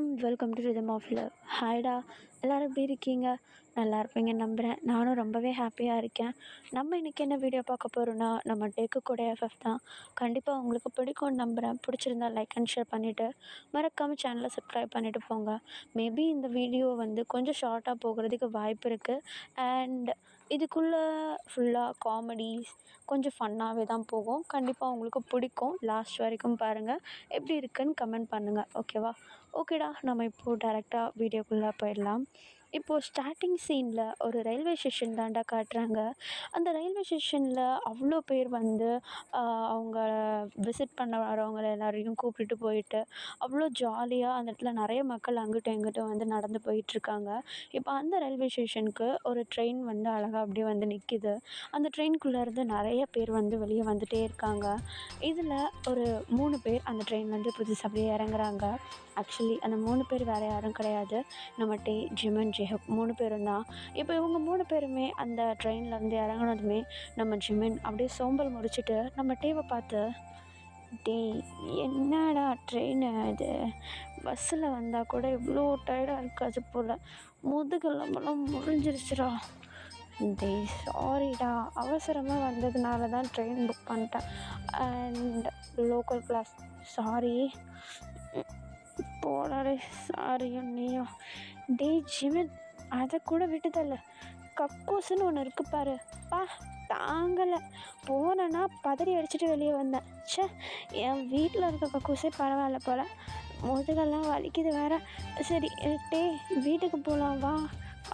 வணக்கம். Welcome to rhythm of love. ஹாய்டா, எல்லோரும் எப்படி இருக்கீங்க? நல்லா இருப்பீங்கன்னு நம்புகிறேன். நானும் ரொம்பவே ஹாப்பியாக இருக்கேன். நம்ம இன்றைக்கி என்ன வீடியோ பார்க்க போகிறோன்னா, நம்ம டேக்குக்கூட எஃப்எஃப் தான். கண்டிப்பாக உங்களுக்கு பிடிக்கும்னு நம்புகிறேன். பிடிச்சிருந்தா லைக் அண்ட் ஷேர் பண்ணிவிட்டு மறக்காமல் சேனலை சப்ஸ்கிரைப் பண்ணிவிட்டு போங்க. மேபி இந்த வீடியோ கொஞ்சம் ஷார்ட்டாக போகிறதுக்கு வாய்ப்பு இருக்குது. அண்ட் இதுக்குள்ளே ஃபுல்லாக காமெடிஸ், கொஞ்சம் ஃபன்னாகவே தான் போகும். கண்டிப்பாக உங்களுக்கு பிடிக்கும். லாஸ்ட் வரைக்கும் பாருங்கள். எப்படி இருக்குன்னு கமெண்ட் பண்ணுங்கள். ஓகேவா? ஓகேடா, நம்ம இப்போது டேரெக்டாக வீடியோக்குள்ளே போயிடலாம். இப்போது ஸ்டார்டிங் சீனில் ஒரு ரயில்வே ஸ்டேஷன் தாண்டா காட்டுறாங்க. அந்த ரயில்வே ஸ்டேஷனில் அவ்வளோ பேர் அவங்க விசிட் பண்ண வரவங்கள எல்லாரையும் கூப்பிட்டுட்டு போயிட்டு அவ்வளோ ஜாலியாக அந்த இடத்துல நிறைய மக்கள் அங்கிட்டும் இங்கிட்டும் நடந்து போயிட்டுருக்காங்க. இப்போ அந்த ரயில்வே ஸ்டேஷனுக்கு ஒரு ட்ரெயின் அழகாக அப்படியே நிற்கிது. அந்த ட்ரெயின்குள்ளேருந்து நிறைய பேர் வெளியே வந்துகிட்டே இருக்காங்க. இதில் ஒரு 3 பேர் அந்த ட்ரெயின் புதுசாக அப்படியே இறங்குறாங்க. ஆக்சுவலி அந்த 3 பேர் வேறு யாரும் கிடையாது, நம்ம ஜிமன், ஜெஹப் 3 பேரும் தான். இப்போ இவங்க 3 பேருமே அந்த ட்ரெயின்லேருந்து இறங்குனதுமே நம்ம ஜிமின் அப்படியே சோம்பல் முடிச்சுட்டு நம்ம டேவை பார்த்து, டேய் என்னடா ட்ரெயின் இது, பஸ்ஸில் வந்தால் கூட இவ்வளோ டயர்டாக இருக்காது போல், முதுகெலும்பெல்லாம் முறிஞ்சிருச்சுடா. டேய் சாரிடா, அவசரமாக வந்ததுனால தான் ட்ரெயின் புக் பண்ணிட்டேன் அண்ட் லோக்கல் கிளாஸ், சாரி. போடாடே, சாரியும் நீயும். டேய் ஜிமின், அதை கூட விட்டுதல்ல, கக்கூசுன்னு ஒன்று இருக்கு பாரு, தாங்கலை. போனேன்னா பதறி அடிச்சுட்டு வெளியே வந்தேன். ச்சே, என் வீட்டில் இருக்க கக்கூஸே பரவாயில்ல போல், முதுகெல்லாம் வலிக்குது வேற. சரி வீட்டுக்கு போகலாம் வா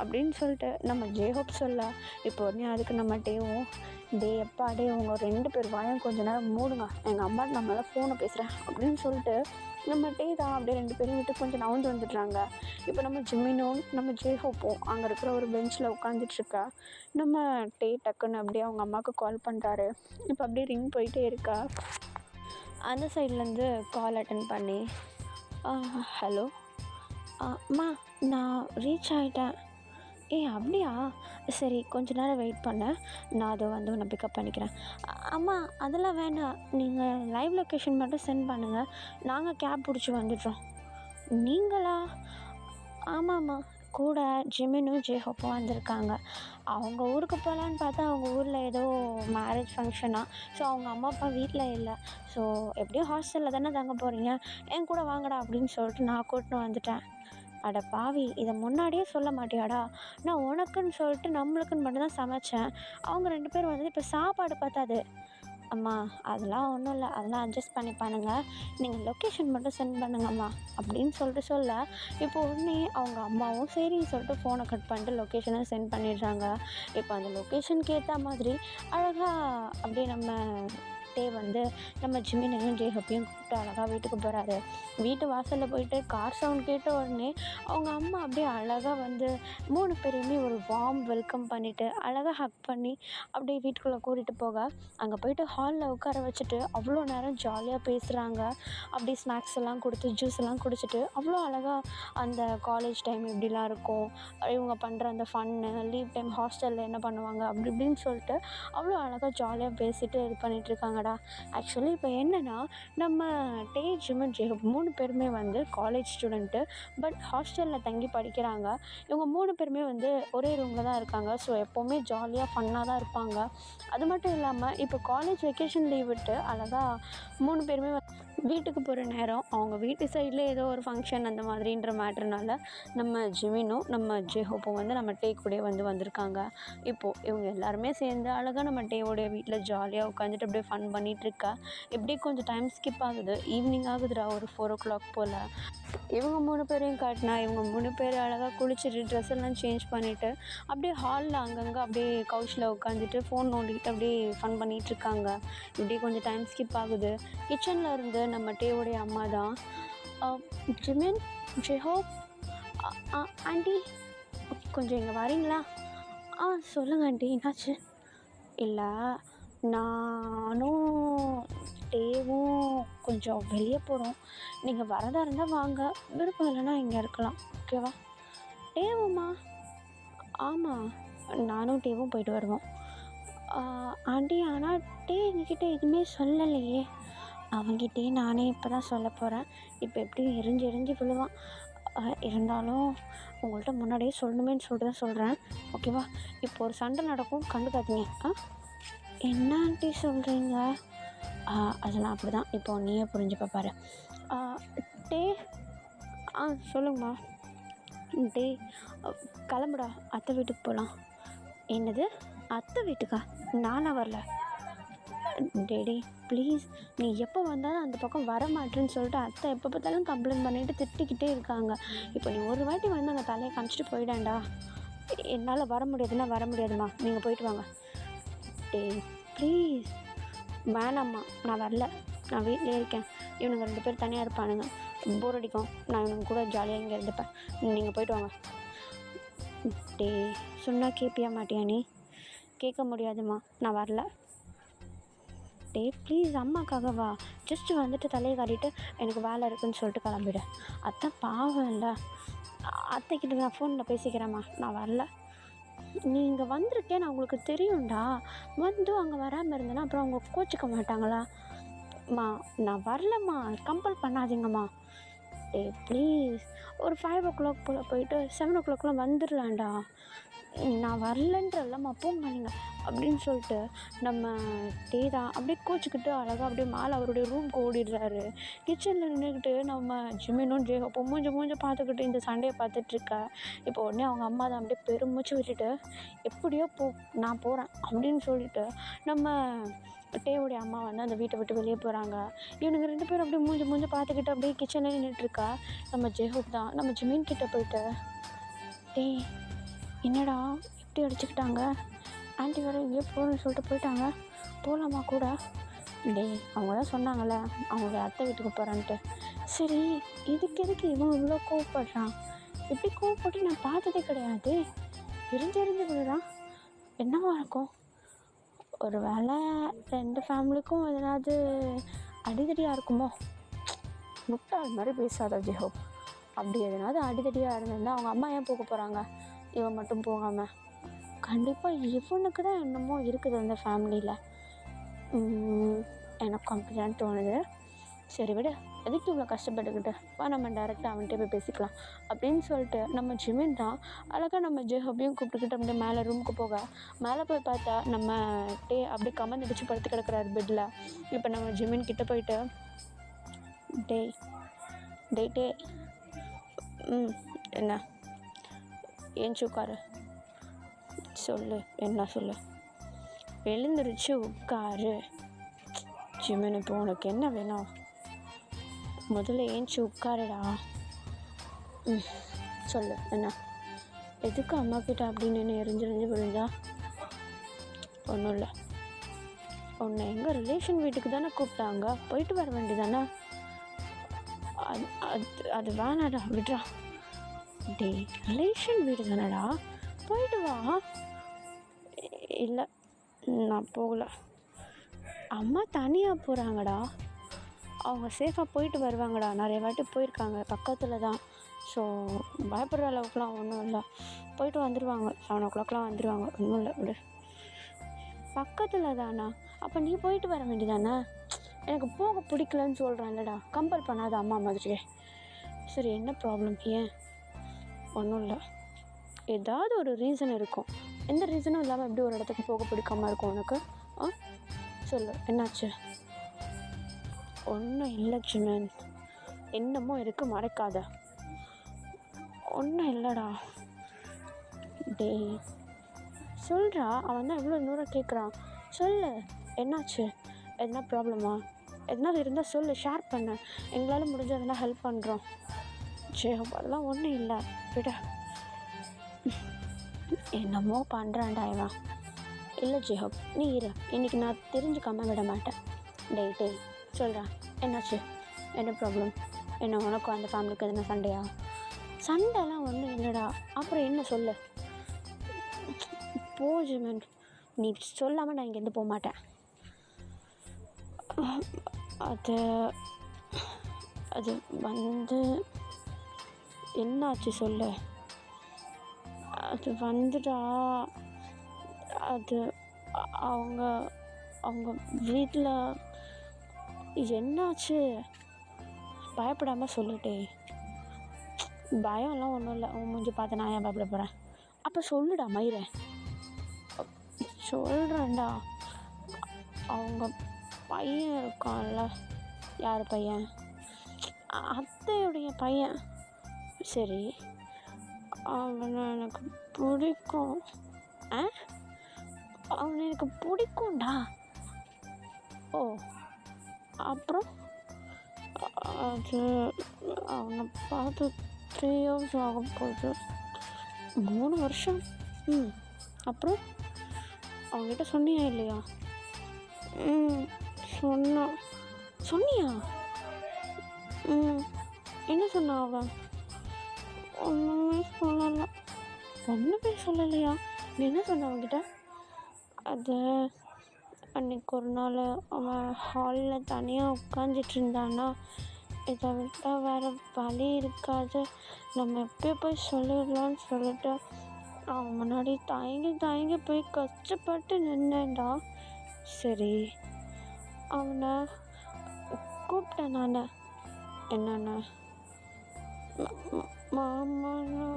அப்படின்னு சொல்லிட்டு நம்ம ஜேஹோப் சொல்ல, இப்போ உடனே அதுக்கு நம்ம டேவும், எப்பா உங்கள் 2 பேர் வாயும் கொஞ்ச நேரம் மூடுங்க, எங்கள் அம்மா நம்மளால ஃபோனை பேசுகிறேன் அப்படின்னு சொல்லிட்டு நம்ம தான் அப்படியே 2 பேரும் விட்டு கொஞ்சம் நவுந்து வந்துடுறாங்க. இப்போ நம்ம ஜிமினும் நம்ம ஜேஹோப்பும் அங்கே இருக்கிற ஒரு பெஞ்சில் உட்காந்துட்ருக்கா. நம்ம டக்குன்னு அப்படியே அவங்க அம்மாவுக்கு கால் பண்ணுறாரு. இப்போ அப்படியே ரிங் போயிட்டே இருக்கா. அந்த சைட்லேருந்து கால் அட்டன் பண்ணி, ஹலோ அம்மா, நான் ரீச் ஆகிட்டேன். அப்படியா, சரி கொஞ்ச நேரம் வெயிட் பண்ண, நான் அதை உன்னை பிக்கப் பண்ணிக்கிறேன். அம்மா அதெல்லாம் வேண்டாம், நீங்கள் லைவ் லொக்கேஷன் மட்டும் சென்ட் பண்ணுங்கள், நாங்கள் கேப் பிடிச்சி வந்துடுறோம். நீங்களா? ஆமாம்மா, கூட ஜிமினும் ஜேஹோப்பும் வந்திருக்காங்க. அவங்க ஊருக்கு போகலான்னு பார்த்தா அவங்க ஊரில் ஏதோ மேரேஜ் ஃபங்க்ஷனாக. ஸோ அவங்க அம்மா அப்பா வீட்டில் இல்லை. ஸோ எப்படியும் ஹாஸ்டலில் தானே தங்க போகிறீங்க, என் கூட வாங்கடா அப்படின்னு சொல்லிட்டு நான் கூட்டின்னு வந்துட்டேன். அட பாவி, இதை முன்னாடியே சொல்ல மாட்டியாடா? நான் உனக்குன்னு சொல்லிட்டு நம்மளுக்குன்னு மட்டும்தான் சமைச்சேன். அவங்க 2 பேர் இப்போ சாப்பாடு பார்த்தாது. அம்மா அதெல்லாம் ஒன்றும் இல்லை, அதெல்லாம் அட்ஜஸ்ட் பண்ணிப்பானுங்க, நீங்கள் லொக்கேஷன் மட்டும் சென்ட் பண்ணுங்கம்மா அப்படின்னு சொல்ல, இப்போ உடனே அவங்க அம்மாவும் சரின்னு சொல்லிட்டு ஃபோனை கட் பண்ணிட்டு லொக்கேஷனை சென்ட் பண்ணிடுறாங்க. இப்போ அந்த லொக்கேஷனுக்கு ஏற்ற மாதிரி அழகாக அப்படியே நம்ம நம்ம ஜிமினையும் ஜேஹப்பையும் கூப்பிட்டு அழகாக வீட்டுக்கு போகிறாரு. வீட்டு வாசலில் போயிட்டு கார் சவுண்ட் கேட்ட உடனே அவங்க அம்மா அப்படியே அழகாக 3 பேரையுமே ஒரு வார்ம் வெல்கம் பண்ணிவிட்டு அழகாக ஹக் பண்ணி அப்படியே வீட்டுக்குள்ளே கூட்டிகிட்டு போக, அங்கே போயிட்டு ஹாலில் உட்கார வச்சுட்டு அவ்வளோ நேரம் ஜாலியாக பேசுகிறாங்க. அப்படியே ஸ்நாக்ஸ் எல்லாம் கொடுத்து ஜூஸ் எல்லாம் குடிச்சிட்டு அவ்வளோ அழகாக அந்த காலேஜ் டைம் இப்படிலாம் இருக்கும், இவங்க பண்ணுற அந்த ஃபன்னு, லீவ் டைம் ஹாஸ்டலில் என்ன பண்ணுவாங்க அப்படி இப்படின்னு சொல்லிட்டு அவ்வளோ அழகாக ஜாலியாக பேசிட்டு இது பண்ணிகிட்ருக்காங்கடா. ஆக்சுவலி இப்போ என்னென்னா, நம்ம ஜிமன், ஜேஹப் 3 பேருமே காலேஜ் ஸ்டூடெண்ட்டு, பட் ஹாஸ்டலில் தங்கி படிக்கிறாங்க. இவங்க 3 பேருமே ஒரே ரூமில் தான் இருக்காங்க. ஸோ எப்போவுமே ஜாலியாக ஃபன்னாக தான் இருப்பாங்க. அது மட்டும் இல்லாமல் இப்போ காலேஜ் வெக்கேஷன் லீவ் விட்டு அழகாக 3 பேருமே வீட்டுக்கு போகிற நேரம் அவங்க வீட்டு சைடில் ஏதோ ஒரு ஃபங்க்ஷன் அந்த மாதிரின்ற மேட்ருனால நம்ம ஜிமினும் நம்ம ஜேஹோப்பும் நம்ம கூடயே வந்திருக்காங்க. இப்போது இவங்க எல்லாருமே சேர்ந்து அழகாக நம்ம டேவோடைய வீட்டில் ஜாலியாக உட்காந்துட்டு அப்படியே ஃபன் பண்ணிகிட்ருக்கா. இப்படியே கொஞ்சம் டைம் ஸ்கிப் ஆகுது. ஈவினிங் ஆகுதுடா, ஒரு 4 o'clock போல். இவங்க 3 பேரையும் காட்டினா இவங்க 3 பேர் அழகாக குளிச்சுட்டு ட்ரெஸ் எல்லாம் சேஞ்ச் பண்ணிவிட்டு அப்படியே ஹாலில் அங்கங்கே அப்படியே கவுச்சில் உட்காந்துட்டு ஃபோன் நோண்டிக்கிட்டு அப்படியே ஃபன் பண்ணிகிட்ருக்காங்க. இப்படியே கொஞ்சம் டைம் ஸ்கிப் ஆகுது. கிச்சனில் இருந்து நம்ம டேவோடைய அம்மா தான், ஜிமின், ஜெஹோப், ஆண்டி கொஞ்சம் இங்கே வரீங்களா? சொல்லுங்கள் ஆண்டி, என்னாச்சு? இல்லை, நானும் டேவும் கொஞ்சம் வெளியே போகிறோம், நீங்கள் வரதா இருந்தால் வாங்க, விருப்பம் இல்லைன்னா இங்கே இருக்கலாம், ஓகேவா? டேவுமா? ஆமாம், நானும் டேவும் போயிட்டு வருவோம். ஆண்டி, ஆனால் எங்ககிட்ட எதுவுமே சொல்லலையே. அவன்கிட்டயே நானே இப்போ தான் சொல்ல போகிறேன். இப்போ எப்படியும் எரிஞ்சு விழுவான். இருந்தாலும் உங்கள்கிட்ட முன்னாடியே சொல்லணுமேன்னு சொல்லிட்டு தான் சொல்கிறேன். ஓகேவா? இப்போ ஒரு சண்டை நடக்கும், கண்டுக்காதீங்க. என்ன ஆண்டி சொல்கிறீங்க? அதெல்லாம் அப்படி தான். இப்போ நீயே புரிஞ்சுப்ப பாரு. டே சொல்லுங்கம்மா. டே கிளம்புடா, அத்தை வீட்டுக்கு போகலாம். என்னது, அத்தை வீட்டுக்கா? நானாக வரல. டேடி ப்ளீஸ், நீ எப்போ வந்தாலும் அந்த பக்கம் வர மாட்டேன்னு சொல்லிட்டு அத்தை எப்போ பார்த்தாலும் கம்ப்ளைண்ட் பண்ணிவிட்டு திட்டிக்கிட்டே இருக்காங்க. இப்போ நீ ஒரு வாட்டி வந்து அந்த தலையை காமிச்சிட்டு போயிடாண்டா. என்னால் வர முடியாதுன்னா வர முடியாதும்மா, நீங்கள் போயிட்டு வாங்க. டே ப்ளீஸ். வேணாம்மா, நான் வரல, நான் வீட்டிலே இருக்கேன். இவனுங்க 2 பேர் தனியாக இருப்பானுங்க, போர் அடிக்கும். நான் இவனுங்க கூட ஜாலியாக இங்கே இருந்துப்பேன். நீங்கள் போயிட்டு வாங்க. டே சொன்னால் கேட்பியா மாட்டியா நீ? கேட்க முடியாதும்மா, நான் வரல. டே ப்ளீஸ், அம்மாக்காக வா. ஜஸ்ட்டு வந்துட்டு தலையை காட்டிட்டு எனக்கு வேலை இருக்குதுன்னு சொல்லிட்டு கிளம்பிடு. அத்தை பாவம் இல்லை. அத்தைக்கிட்ட நான் ஃபோனில் பேசிக்கிறேம்மா, நான் வரல. நீ இங்கே வந்திருக்கேன் நான் உங்களுக்கு தெரியும்டா. வந்து அங்கே வராமல் இருந்தேன்னா அப்புறம் அவங்க கோச்சிக்க மாட்டாங்களா? நான் வரலம்மா, கம்பல் பண்ணாதீங்கம்மா. டே ப்ளீஸ், ஒரு 5 o'clock போல் போயிட்டு 7 o'clockலாம் வந்துடலாம்டா. நான் வரலன்றல்லம்மா, போங்க நீங்கள் அப்படின்னு சொல்லிட்டு நம்ம டே தான் அப்படியே கோச்சிக்கிட்டு அழகாக அப்படியே மேலே அவருடைய ரூம்க்கு ஓடிடுறாரு. கிச்சனில் நின்றுக்கிட்டு நம்ம ஜிமினும் ஜேஹப்போ மூஞ்ச பார்த்துக்கிட்டு இந்த சண்டையை பார்த்துட்ருக்க. இப்போ உடனே அவங்க அம்மா தான் அப்படியே பெருமூச்சு விட்டுட்டு, எப்படியோ நான் போகிறேன் அப்படின்னு சொல்லிட்டு நம்ம டேவுடைய அம்மா வந்து அந்த வீட்டை விட்டு வெளியே போகிறாங்க. இவனுங்க 2 பேரும் அப்படியே மூஞ்ச பார்த்துக்கிட்டு அப்படியே கிச்சனில் நின்றுட்டுருக்கா. நம்ம ஜேஹப் தான் நம்ம ஜிமின் கிட்டே போயிட்டு, டே என்னடா இப்படி அடிச்சுக்கிட்டாங்க, ஆண்டி வேறு எங்கேயோ போகிறேன்னு சொல்லிட்டு போயிட்டாங்க, போகலாமா கூட? டே அவங்க தான் சொன்னாங்கள்ல அவங்க அத்தை வீட்டுக்கு போகிறான்ட்டு. சரி, எதுக்கு இவன் இவ்வளோ கோவப்படுறான்? இப்படி கோவப்பட்டு நான் பார்த்ததே கிடையாது. எரிஞ்சு விடுறான். என்னவா இருக்கும்? ஒரு வேளை 2 ஃபேமிலிக்கும் எதனாவது அடிதடியாக இருக்குமோ? முட்டாள் மாதிரி பேசாத ஜெஹோப். அப்படி எதனாவது அடிதடியாக இருந்திருந்தால் அவங்க அம்மா ஏன் போக போகிறாங்க, இவன் மட்டும் போகாமல்? கண்டிப்பாக இவனுக்கு தான் என்னமோ இருக்குது அந்த ஃபேமிலியில். எனக்கு அப்படி தான் தோணுது. சரி விட, எதுக்கு இவ்வளோ கஷ்டப்பட்டுக்கிட்டு, வா நம்ம டேரெக்டாக அவன்கிட்ட போய் பேசிக்கலாம் அப்படின்னு சொல்லிட்டு நம்ம ஜிமின் தான் அழகாக நம்ம ஜெஹப்பையும் கூப்பிட்டுக்கிட்டு அப்படியே மேலே ரூமுக்கு போக, மேலே போய் பார்த்தா நம்ம டே அப்படியே கமர்ந்தடிச்சு படுத்து கிடக்குறாரு பெட்டில். இப்போ நம்ம ஜிமின் கிட்டே போயிட்டு, டே என்ன ஏஞ்சி உட்காரு, சொல்லு, என்ன சொல்லு, எழுந்திரிச்சு உட்காரு. ஜிமின், இப்போ உனக்கு என்ன வேணும்? முதல்ல ஏஞ்சி உட்காருடா. சொல்லு, என்ன? எதுக்கு அம்மா கிட்ட அப்படின்னு என்ன எரிஞ்சு விழுந்தா? ஒன்றும் இல்லை. உன்னை எங்கள் ரிலேஷன் வீட்டுக்கு தானே கூப்பிட்டாங்க, போயிட்டு வர வேண்டியதானே? அது வேணாடா, விட்றா. டே ரிலேஷன் வீடு தானடா, போயிட்டு வா. இல்லை, நான் போகலை. அம்மா தனியாக போகிறாங்கடா, அவங்க சேஃபாக போயிட்டு வருவாங்கடா. நிறைய வாட்டி போயிருக்காங்க, பக்கத்தில் தான். ஸோ பயப்படுற அளவுக்குலாம் ஒன்றும் இல்லை, போயிட்டு வந்துடுவாங்க. 7 o'clockலாம் வந்துடுவாங்க, ஒன்றும் இல்லை, விடு. பக்கத்தில் தானா? அப்போ நீ போயிட்டு வர வேண்டியதானே? எனக்கு போக பிடிக்கலன்னு சொல்கிறேன்லடா, கம்பல் பண்ணாத அம்மா மாதிரியே. சரி, என்ன ப்ராப்ளம்? ஏன்? ஒன்றும் இல்லை, ஏதாவது ஒரு ரீசன் இருக்கும். எந்த ரீசனும் இல்லாமல் எப்படி ஒரு இடத்துக்கு போக பிடிக்காமல் இருக்கும் உனக்கு? சொல்லு, என்னாச்சு? ஒன்றும் இல்லை ஜிமின், என்னமோ இருக்கு, மறைக்காத. ஒன்றும் இல்லைடா. டே சொல்கிறா, அவன் தான் எவ்வளோ நூறாக கேட்குறான். சொல்லு, என்னாச்சு? எதனா ப்ராப்ளமா? எதனா இருந்தால் சொல்லு, ஷேர் பண்ண, எங்களால் முடிஞ்ச எதனா ஹெல்ப் பண்ணுறோம். ஜெஹப், அதெல்லாம் ஒன்றும் இல்லை, விட. என்னமோ பண்ணுறான்டா இவன். இல்லை ஜெஹப், நீ இரு, இன்றைக்கி நான் தெரிஞ்சுக்காம விட மாட்டேன். டே சொல்கிறா, என்னாச்சு? என்ன ப்ராப்ளம்? என்ன உனக்கும் அந்த ஃபேமிலிக்கு எதுனா சண்டையா? சண்டைலாம் ஒன்றும் இல்லைடா. அப்புறம் என்ன சொல்லு? போ ஜிமின், நீ சொல்லாமல் நான் இங்கேருந்து போக மாட்டேன். அது வந்து என்னாச்சு சொல்லு. அது வந்துடா, அது அவங்க அவங்க வீட்டில் என்னாச்சு? பயப்படாமல் சொல்லிட்டே. பயம்லாம் ஒன்றும் இல்லை. உன் மூஞ்சி பார்த்து நான் ஏன் பயப்பட போகிறேன்? அப்போ சொல்லுடா மயிரை. சொல்கிறேன்டா. அவங்க பையன் இருக்கான்ல. யார் பையன்? அத்தையுடைய பையன். சரி, அவனை எனக்கு பிடிக்கும். அவனை எனக்கு பிடிக்கும்டா. ஓ, அப்புறம் அது அவனை பார்த்து 3 years ஆகும் போகுது. 3 வருஷம். அப்புறம் அவங்ககிட்ட சொன்னியா இல்லையா? சொன்னியா? என்ன சொன்னா அவன்? ஒன்றுமே சொல்லலையா? நீ என்ன சொன்ன அவன்கிட்ட? அது அன்றைக்கி ஒரு நாள் அவன் ஹாலில் தனியாக உட்காந்துட்டு இருந்தானா, இதை விட்டால் வேறு வழி இருக்காது, நம்ம எப்போ போய் சொல்லிடலான்னு சொல்லிட்டு அவன் முன்னாடி தயங்கி போய் கஷ்டப்பட்டு நின்னேன்டா. சரி, அவனை கூப்பிட்டேன் நான். என்னென்ன? மாமாண்ணா.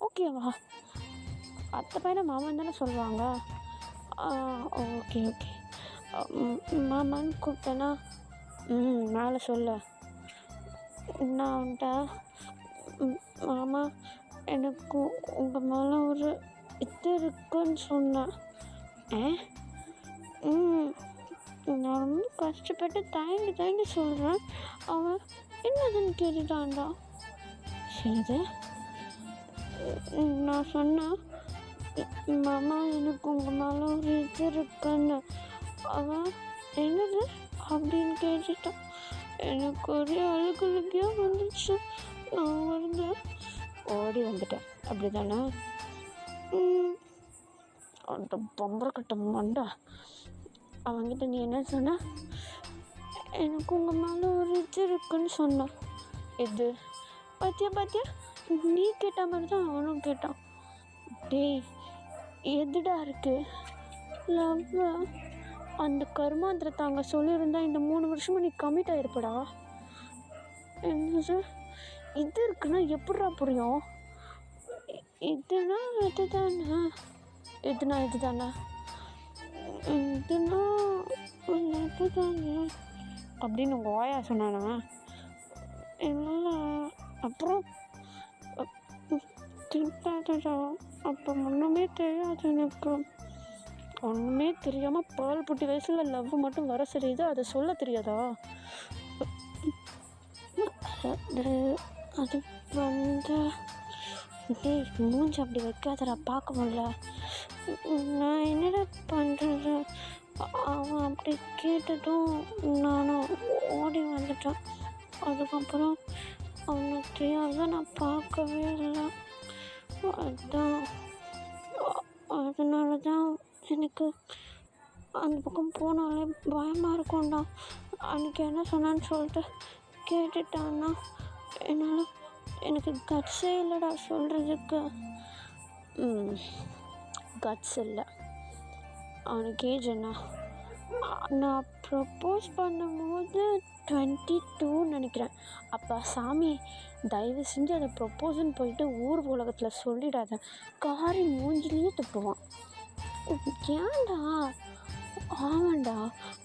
ஓகேவா? அத்தை பையனை மாமன் தானே சொல்லுவாங்க. ஓகே. மாமான்னு கூப்பிட்டேன்னா மேலே சொல்ல. நான் அவன்கிட்ட மாமா எனக்கு உங்கள் மேலே ஒரு இது இருக்குன்னு சொன்னேன். நான் ரொம்ப கஷ்டப்பட்டு தயங்கி சொல்கிறேன். அவன் என்னதுன்னு கேட்டுட்டான்டா. சரி, நான் சொன்னேன் மாமா எனக்கு உங்கள் மேலே ஒரு இது இருக்குன்னு. அவன் என்னது அப்படின்னு கேட்டுட்டான். எனக்கு ஒரே அழுகுழுக்கியாக வந்துச்சு. நான் ஓடி வந்துட்டேன். அப்படி தானே? அந்த பொம்பரை கட்ட மண்டா. அவன்கிட்ட நீ என்ன சொன்ன? எனக்கு உங்கள் மேலே ஒரு இது இருக்குன்னு சொன்னான். இது பாத்தியா நீ கேட்ட மாதிரி தான் அவனும் கேட்டான். டேய், எதுடா இருக்கு? லவ். அந்த கருமாந்திரத்தை அங்கே சொல்லியிருந்தா இந்த 3 வருஷமாக நீ கமிட் ஆகிருப்படா. என்னது இது இருக்குன்னா எப்படா புரியும்? இதுனா இதுதானே அப்படின்னு உங்கள் ஓயா சொன்னானா? இல்லை. அப்புறம் திட்டாதடா. அப்போ ஒன்றுமே தெரியாது எனக்கு. ஒன்றுமே தெரியாமல் பால் புட்டி வயசில் லவ் மட்டும் வர சரியுது, அதை சொல்ல தெரியாதா? அது டேய் மூஞ்சி அப்படி வைக்காதடா, பார்க்க முடியல. நான் என்னடா பண்ணுறது? அவன் அப்படி கேட்டதும் நானும் ஓடி வந்துட்டேன். அதுக்கப்புறம் அவனை தெரியாத நான் பார்க்கவே இல்லை. அதனால தான் எனக்கு அந்த பக்கம் போனாலே பயமாக இருக்கும்டா. அன்றைக்கி என்ன சொன்னான்னு சொல்லிட்டு கேட்டுட்டான்னா எனக்கு கட்ஸே இல்லைடா சொல்கிறதுக்கு. கட்ஸ் இல்லை. அவனுக்கு ஏஜ் என்ன? நான் ப்ரப்போஸ் பண்ணும்போது 22 நினைக்கிறேன். அப்போ சாமி தயவு செஞ்சு அதை ப்ரப்போஸ்ன்னு போயிட்டு ஊர் உலகத்தில் சொல்லிடாத. காரி மூஞ்சிலேயே துப்புவான். ஏன்டா? ஆமாண்டா,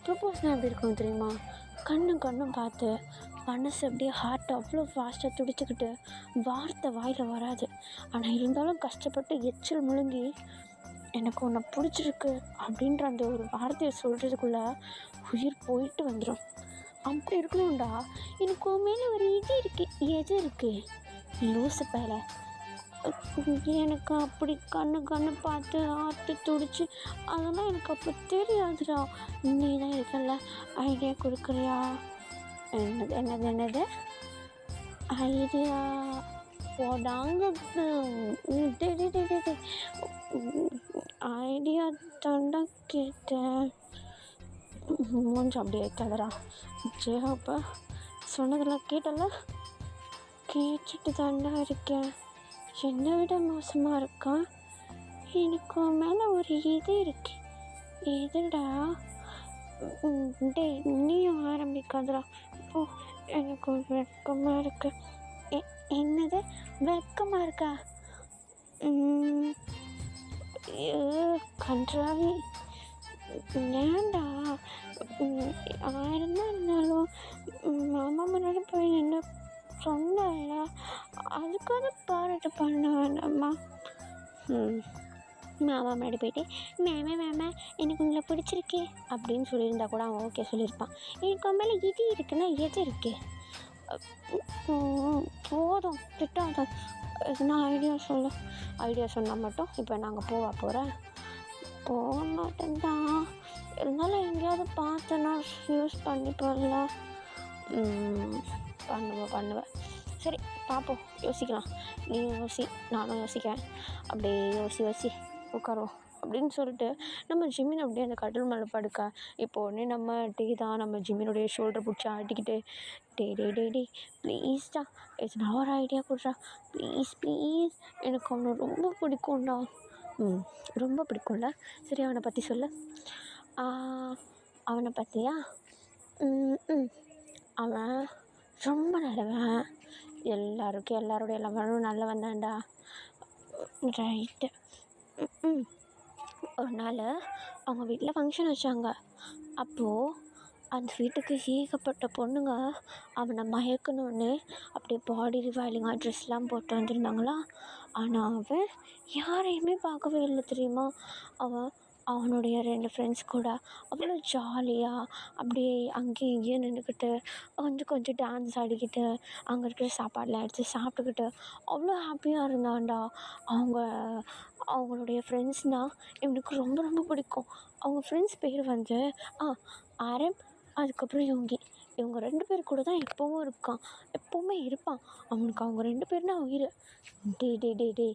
ப்ரப்போஸ்னால் எப்படி இருக்கணும் தெரியுமா? கண்ணும் பார்த்து மனசு அப்படியே ஹார்ட் அவ்வளோ ஃபாஸ்ட்டாக துடிச்சுக்கிட்டு வார்த்தை வாயில் வராது. ஆனால் இருந்தாலும் கஷ்டப்பட்டு எச்சில் முழுங்கி எனக்கு உன்னை பிடிச்சிருக்கு அப்படின்ற அந்த ஒரு வார்த்தையை சொல்கிறதுக்குள்ளே உயிர் போயிட்டு வந்துடும். அப்படி இருக்கணும்டா. எனக்கு உன் மேலே ஒரு எது இருக்குது லூசு பேரை. எனக்கு அப்படி கண்ணு பார்த்து ஆற்று துடிச்சு அதெல்லாம் எனக்கு அப்போ தெரியாதுடா. நீ தான் இருக்கல ஐடியா கொடுக்குறியா? என்னது ஐடியா போடாங்க. ஐடியா தாண்டா கேட்டேன். மூஞ்சி அப்படி வைக்காதடா. ஜேஹப்பா சொன்னதெல்லாம் கேட்டுட்டு தாண்டா இருக்கேன். என்னை விட மோசமாக இருக்கான். எனக்கு மேலே ஒரு இது இருக்கு. எதுடா? டே நீயும் ஆரம்பிக்காதடா. இப்போ எனக்கு ஒரு வெட்கமாக இருக்கு. என்னது வெக்கமாக இருக்கா? ஐயோ கன்றாவி! ஏன்டா? ஆயிரம் தான் இருந்தாலும் மாமா முன்னாடி போய் நின்று சொன்னேன்ல, அதுக்காக பாராட்டு பண்ண வேண்டாமா? மாமா முன்னாடி போயிட்டு மேமே எனக்கு உங்களை பிடிச்சிருக்கு அப்படின்னு சொல்லியிருந்தா கூட அவன் ஓகே சொல்லியிருப்பான். எனக்கு மேலே இது இருக்குன்னா எது இருக்கு? போதும் திட்டாத. எதுனா ஐடியா சொன்னால் மட்டும் இப்போ நாங்கள் போகிறேன். போக மாட்டேன்தான். இருந்தாலும் எங்கேயாவது பார்த்தேன்னா யூஸ் பண்ணிப்பேன்ல. பண்ணுவேன். சரி பார்ப்போம், யோசிக்கலாம். நீ யோசி, நானும் யோசிக்கிறேன். அப்படியே யோசி உட்காருவோம் அப்படின்னு சொல்லிட்டு நம்ம ஜிமின் அப்படியே அந்த கட்டில் மேலே படுக்க, இப்போ உடனே நம்ம தான் நம்ம ஜிமினுடைய ஷோல்டர் பிடிச்சி ஆட்டிக்கிட்டு டே ப்ளீஸ்டா எதுனா ஒரு ஐடியா கொடுறா ப்ளீஸ், எனக்கு அவனை ரொம்ப பிடிக்கும்டா. ரொம்ப பிடிக்கும்ல, சரி அவனை பற்றி சொல்லு. அவனை பற்றியா? அவன் ரொம்ப நல்லவன், எல்லாருடைய லவனும் நல்லவன் தான்டா. ரைட்டு. ஒரு நாள் அவங்க வீட்டில் ஃபங்க்ஷன் வச்சாங்க. அப்போது அந்த வீட்டுக்கு ஏகப்பட்ட பொண்ணுங்க அவனை மயக்கணுன்னு அப்படியே பாடி ரிவைலிங்காக ட்ரெஸ்லாம் போட்டு வந்திருந்தாங்களா. ஆனால் அவன் யாரையுமே பார்க்கவே இல்லை தெரியுமா. அவனுடைய 2 ஃப்ரெண்ட்ஸ் கூட அவ்வளோ ஜாலியாக அப்படியே அங்கேயும் இங்கேயும் நின்றுக்கிட்டு கொஞ்சம் டான்ஸ் ஆடிக்கிட்டு அங்கே இருக்கிற சாப்பாடெலாம் எடுத்து சாப்பிட்டுக்கிட்டு அவ்வளோ ஹாப்பியாக இருந்தான்டா. அவங்களுடைய ஃப்ரெண்ட்ஸ்னால் இவனுக்கு ரொம்ப ரொம்ப பிடிக்கும். அவங்க ஃப்ரெண்ட்ஸ் பேர் வந்து ஆரம், அதுக்கப்புறம் யோங்கி. இவங்க 2 பேர் கூட தான் எப்போவுமே இருப்பான். அவனுக்கு அவங்க 2 பேர்னா உயிர். டே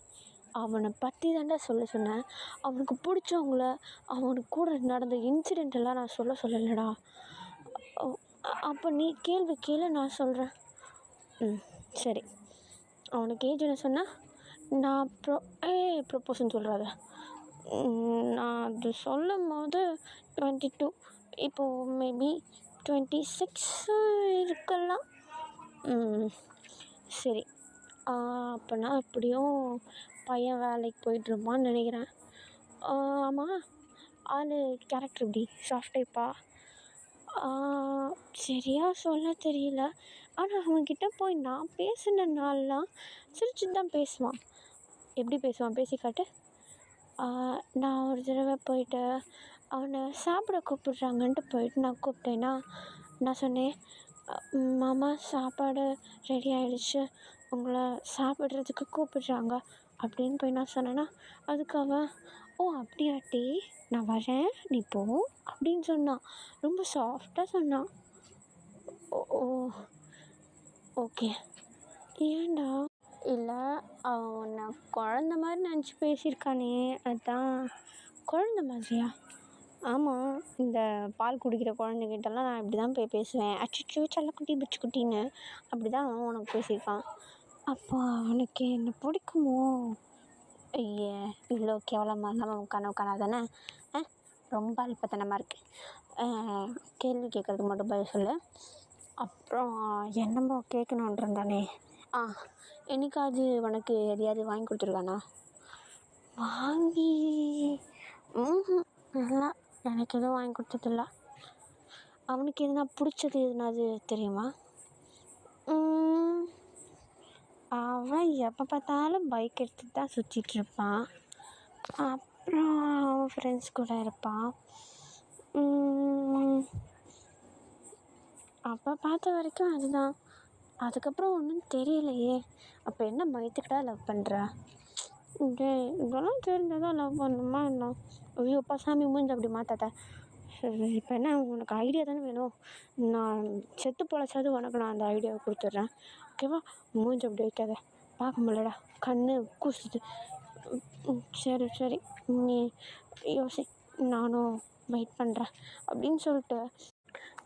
அவனை பற்றி தான்டா சொன்னேன். அவனுக்கு பிடிச்சவங்கள அவனுக்கு கூட நடந்த இன்சிடெண்ட்டெல்லாம் நான் சொல்லலைடா. அப்போ நீ கேள்வி கேளு, நான் சொல்கிறேன். சரி, அவனுக்கு ஏஜ் என்ன சொன்ன? நான் ப்ரொப்போஸ்ன்னு சொல்கிறாத. நான் அது சொல்லும் போது 22, இப்போது மேபி 26 இருக்கலாம். சரி, அப்போனா எப்படியும் பையன் வேலைக்கு போயிட்டுருப்பான்னு நினைக்கிறேன். ஆமாம், ஆள் கேரக்டர் எப்படி? சாஃப்ட் டைப்பா? சரியாக சொல்ல தெரியல. ஆனால் அவன்கிட்ட போய் நான் பேசின நாள்லாம் சிரிச்சுட்டு தான் பேசுவான். எப்படி பேசுவான்? பேசி காட்டு. நான் ஒரு தடவை போயிட்டு அவனை சாப்பிட கூப்பிட்றாங்கன்ட்டு போயிட்டு நான் கூப்பிட்டேன்னா, நான் சொன்னேன், மாமா சாப்பாடு ரெடி ஆகிடுச்சு, உங்களை சாப்பிட்றதுக்கு கூப்பிட்றாங்க அப்படின்னு போய் நான் சொன்னேன்னா, அதுக்கு அவன் அப்படியாட்டி, நான் வரேன், நீ போ அப்படின்னு சொன்னான். ரொம்ப சாஃப்டாக சொன்னான். ஓகே. ஏன்டா? இல்லை, அவன் உன்னை குழந்த மாதிரி நினச்சி பேசியிருக்கானே, அதான். குழந்த மாதிரியா? ஆமாம், இந்த பால் குடிக்கிற குழந்தைகிட்டலாம் நான் இப்படி தான் போய் பேசுவேன். அச்சச்சோ செல்லக்குட்டி பிச்சுக்குட்டின்னு அப்படி தான் அவன் உனக்கு பேசியிருக்கான். அப்போ அவனுக்கு என்ன பிடிக்குமோ? ஐயே, இவ்வளோ கேவலமாக இல்லாமல் கனவு காணாதானே? ரொம்ப அல்பத்தனமாக இருக்குது. கேள்வி கேட்குறதுக்கு மட்டும் பதில் சொல்லு. அப்புறம் என்னமோ கேட்கணுன்றிருந்தானே. என்னைக்காவது உனக்கு எதையாவது வாங்கி கொடுத்துருக்கானா? வாங்கி இல்லை, எனக்கு எதுவும் வாங்கி கொடுத்ததில்ல. அவனுக்கு எதுனா பிடிச்சது எதுனாது தெரியுமா? அவன் எப்போ பார்த்தாலும் பைக் எடுத்துகிட்டு தான் சுற்றிட்டுருப்பான். அப்புறம் அவன் ஃப்ரெண்ட்ஸ் கூட இருப்பான். அப்போ பார்த்த வரைக்கும் அதுதான். அதுக்கப்புறம் ஒன்றும் தெரியலையே. அப்போ என்ன மயத்துக்கிட்டா லவ் பண்ணுற? இதெல்லாம் தெரிஞ்சதான் லவ் பண்ணணுமா என்ன? ஐயோ சாமி, மூஞ்சி அப்படி மாற்றாத. இப்போ என்ன உனக்கு ஐடியா தானே வேணும்? நான் செத்து பொழைச்சாது உனக்கு நான் அந்த ஐடியாவை கொடுத்துட்றேன், ஓகேவா? மூஞ்சி அப்படி வைக்காத, பார்க்க முடியலடா, கண்ணு கூசுது. சரி நீ யோசி, நானும் வெயிட் பண்ணுறேன் அப்படின்னு சொல்லிட்டு